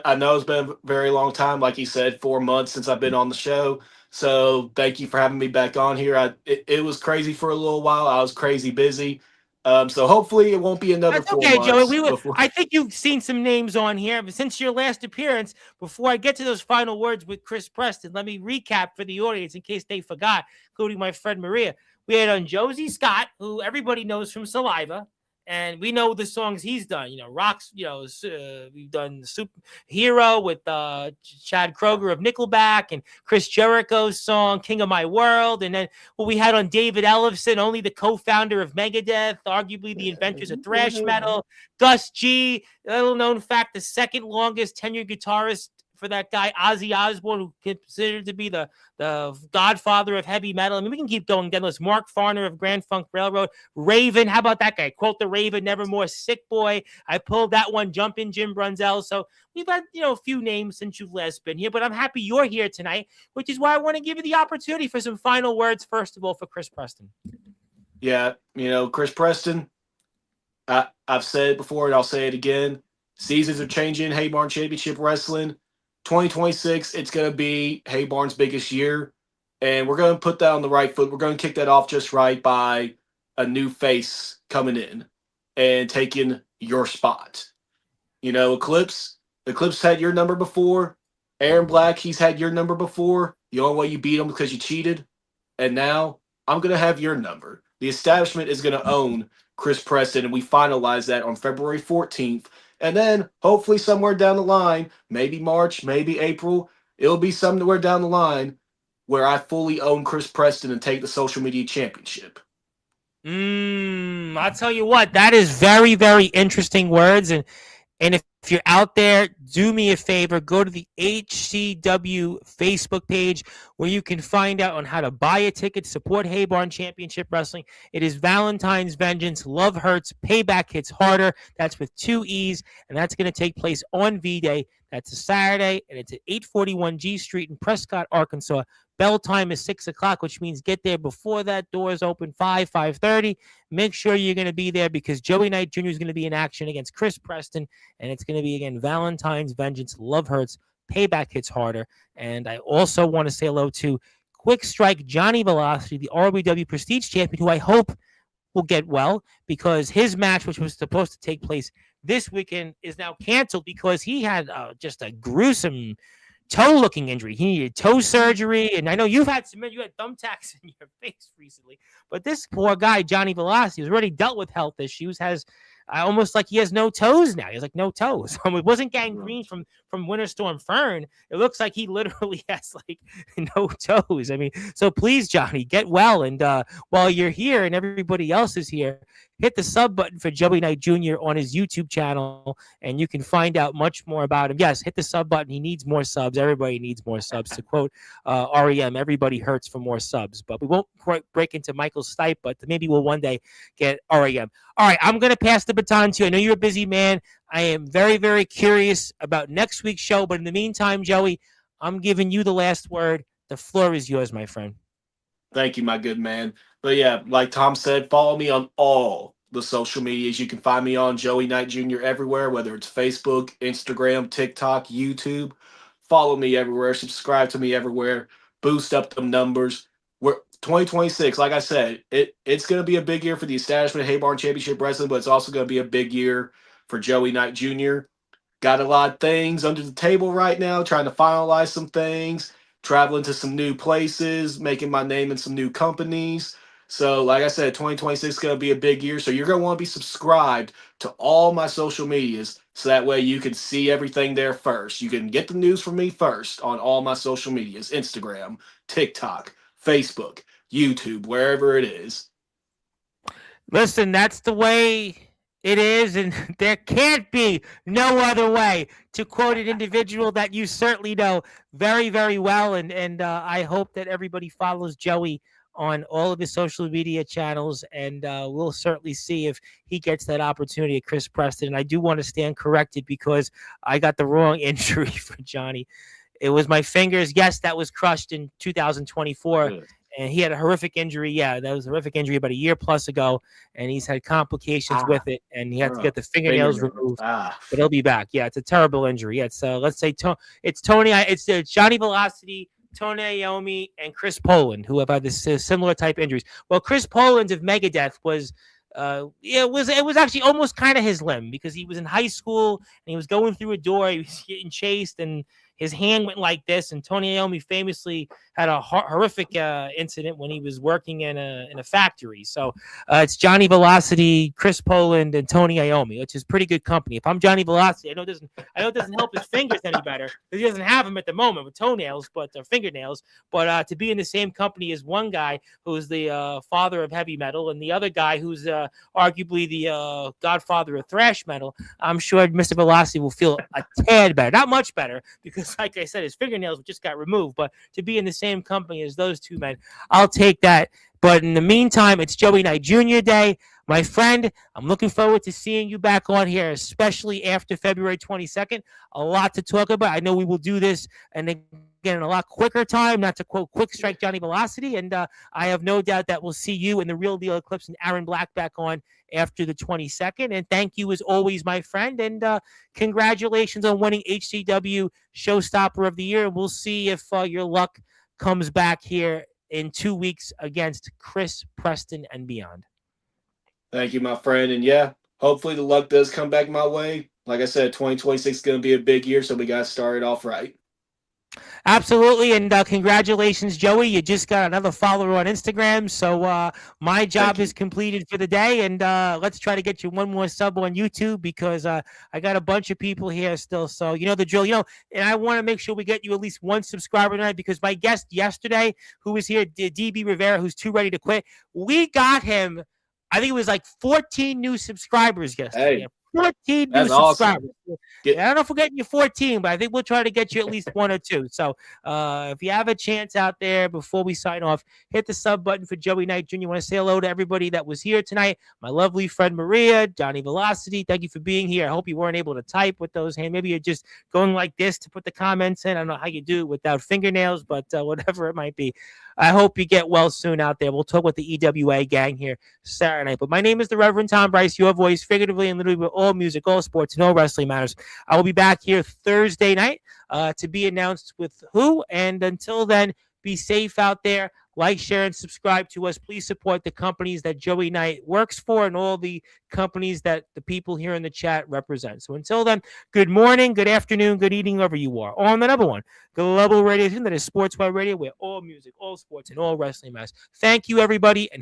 I know it's been a very long time, like you said, 4 months since I've been on the show. So thank you for having me back on here. It was crazy for a little while. I was crazy busy. So hopefully it won't be another That's four okay, Joey. months before. I think you've seen some names on here, but since your last appearance, before I get to those final words with Chris Preston, let me recap for the audience in case they forgot, including my friend Maria. We had on Josie Scott, who everybody knows from Saliva, and we know the songs he's done. Rocks. We've done Superhero with Chad Kroger of Nickelback and Chris Jericho's song "King of My World," and then we had on David Ellefson, only the co-founder of Megadeth, arguably the inventors of thrash metal. Gus G, little known fact, the second longest tenured guitarist for that guy, Ozzy Osbourne, who considered to be the godfather of heavy metal. I mean, we can keep going. Dennis Mark Farner of Grand Funk Railroad. Raven, how about that guy? Quote the Raven, Nevermore, Sick Boy. I pulled that one, Jumpin' Jim Brunzell. So we've had, a few names since you've last been here, but I'm happy you're here tonight, which is why I want to give you the opportunity for some final words, first of all, for Chris Preston. Yeah, Chris Preston, I've said it before and I'll say it again. Seasons are changing. Hey Barn Championship Wrestling. 2026, it's going to be Hey Barn's biggest year. And we're going to put that on the right foot. We're going to kick that off just right by a new face coming in and taking your spot. Eclipse had your number before. Aaron Black, he's had your number before. The only way you beat him because you cheated. And now I'm going to have your number. The establishment is going to own Chris Preston, and we finalize that on February 14th. And then hopefully somewhere down the line, maybe March, maybe April, it'll be somewhere down the line where I fully own Chris Preston and take the social media championship. I'll tell you what, that is very, very interesting words. And if you're out there, do me a favor, go to the HCW Facebook page where you can find out on how to buy a ticket to support Hey Barn Championship Wrestling. It is Valentine's Vengeance, Love Hurts, Payback Hits Harder. That's with 2 E's, and that's going to take place on V-Day. That's a Saturday, and it's at 841 G Street in Prescott, Arkansas. Bell time is 6 o'clock, which means get there before that. Doors open 5:30. Make sure you're going to be there because Joey Knight Jr. is going to be in action against Chris Preston, and it's going to be, again, Valentine's Vengeance, Love Hurts, Payback Hits Harder. And I also want to say hello to Quick Strike Johnny Velocity, the RWW Prestige Champion, who I hope will get well because his match, which was supposed to take place this weekend, is now canceled because he had just a gruesome toe-looking injury. He needed toe surgery, and I know you had thumbtacks in your face recently, but this poor guy, Johnny Velocity, has already dealt with health issues, has almost like he has no toes now. He has like no toes. It wasn't gangrene from Winter Storm Fern. It looks like he literally has like no toes. I mean, so please, Johnny, get well. And while you're here and everybody else is here, hit the sub button for Joey Knight Jr. on his YouTube channel, and you can find out much more about him. Yes, hit the sub button. He needs more subs. Everybody needs more subs. To quote REM, everybody hurts for more subs. But we won't quite break into Michael's Stipe, but maybe we'll one day get REM. All right, I'm going to pass the baton to you. I know you're a busy man. I am very, very curious about next week's show. But in the meantime, Joey, I'm giving you the last word. The floor is yours, my friend. Thank you, my good man. But yeah, like Tom said, follow me on all the social medias. You can find me on Joey Knight Jr. everywhere, whether it's Facebook, Instagram, TikTok, YouTube. Follow me everywhere. Subscribe to me everywhere. Boost up them numbers. We're 2026, like I said, it's going to be a big year for the establishment of Hey Barn Championship Wrestling, but it's also going to be a big year for Joey Knight Jr. Got a lot of things under the table right now, trying to finalize some things, traveling to some new places, making my name in some new companies. So, like I said, 2026 is going to be a big year. So you're going to want to be subscribed to all my social medias so that way you can see everything there first. You can get the news from me first on all my social medias, Instagram, TikTok, Facebook, YouTube, wherever it is. Listen, that's the way it is, and there can't be no other way, to quote an individual that you certainly know very, very well. And I hope that everybody follows Joey on all of his social media channels, and we'll certainly see if he gets that opportunity at Chris Preston. And I do want to stand corrected because I got the wrong injury for Johnny. It was my fingers. Yes, that was crushed in 2024. and he had a horrific injury. Yeah, that was a horrific injury about a year plus ago, and he's had complications with it, and he had to get the fingernails removed. But he'll be back. Yeah, it's a terrible injury. Yeah, it's let's say it's Tony. It's Johnny Velocity, Tony Iommi, and Chris Poland, who have had this similar type injuries. Well, Chris Poland of Megadeth was. It was actually almost kind of his limb, because he was in high school and he was going through a door. He was getting chased, and his hand went like this. And Tony Iommi famously had a horrific incident when he was working in a factory. So it's Johnny Velocity, Chris Poland, and Tony Iommi, which is pretty good company. If I'm Johnny Velocity, I know it doesn't help his fingers any better, because he doesn't have them at the moment with toenails, but fingernails. But to be in the same company as one guy who's the father of heavy metal, and the other guy who's arguably the godfather of thrash metal, I'm sure Mr. Velocity will feel a tad better, not much better, because like I said, his fingernails just got removed. But to be in the same company as those two men, I'll take that. But in the meantime, it's Joey Knight Jr. Day. My friend, I'm looking forward to seeing you back on here, especially after February 22nd. A lot to talk about. I know we will do this, and again, in a lot quicker time, not to quote Quick Strike Johnny Velocity. And I have no doubt that we'll see you in the Real Deal Eclipse and Aaron Black back on after the 22nd. And thank you as always, my friend. And congratulations on winning HCW Showstopper of the Year. We'll see if your luck comes back here in 2 weeks against Chris Preston and beyond. Thank you, my friend. And yeah, hopefully the luck does come back my way. Like I said, 2026 is going to be a big year, so we got to start it off right. Absolutely, and congratulations, Joey. You just got another follower on Instagram, so my job is completed for the day, and let's try to get you one more sub on YouTube, because I got a bunch of people here still, so you know the drill. And I want to make sure we get you at least one subscriber tonight, because my guest yesterday, who was here, DB Rivera, who's too ready to quit, we got him, I think it was like 14 new subscribers yesterday. Hey. 14 That's new subscribers. Awesome. I don't know if we're getting you 14, but I think we'll try to get you at least 1 or 2. So if you have a chance out there before we sign off, hit the sub button for Joey Knight Jr. I want to say hello to everybody that was here tonight. My lovely friend Maria, Johnny Velocity, thank you for being here. I hope you weren't able to type with those hands. Maybe you're just going like this to put the comments in. I don't know how you do it without fingernails, but whatever it might be. I hope you get well soon out there. We'll talk with the EWA gang here Saturday night. But my name is the Reverend Tom Bryce, your voice, figuratively and literally, with all music, all sports, and all wrestling matters. I will be back here Thursday night to be announced with who. And until then, be safe out there. Like, share, and subscribe to us. Please support the companies that Joey Knight works for and all the companies that the people here in the chat represent. So until then, good morning, good afternoon, good evening, wherever you are. On the number one global radio station that is Sportswire Radio, where all music, all sports, and all wrestling matters. Thank you, everybody, and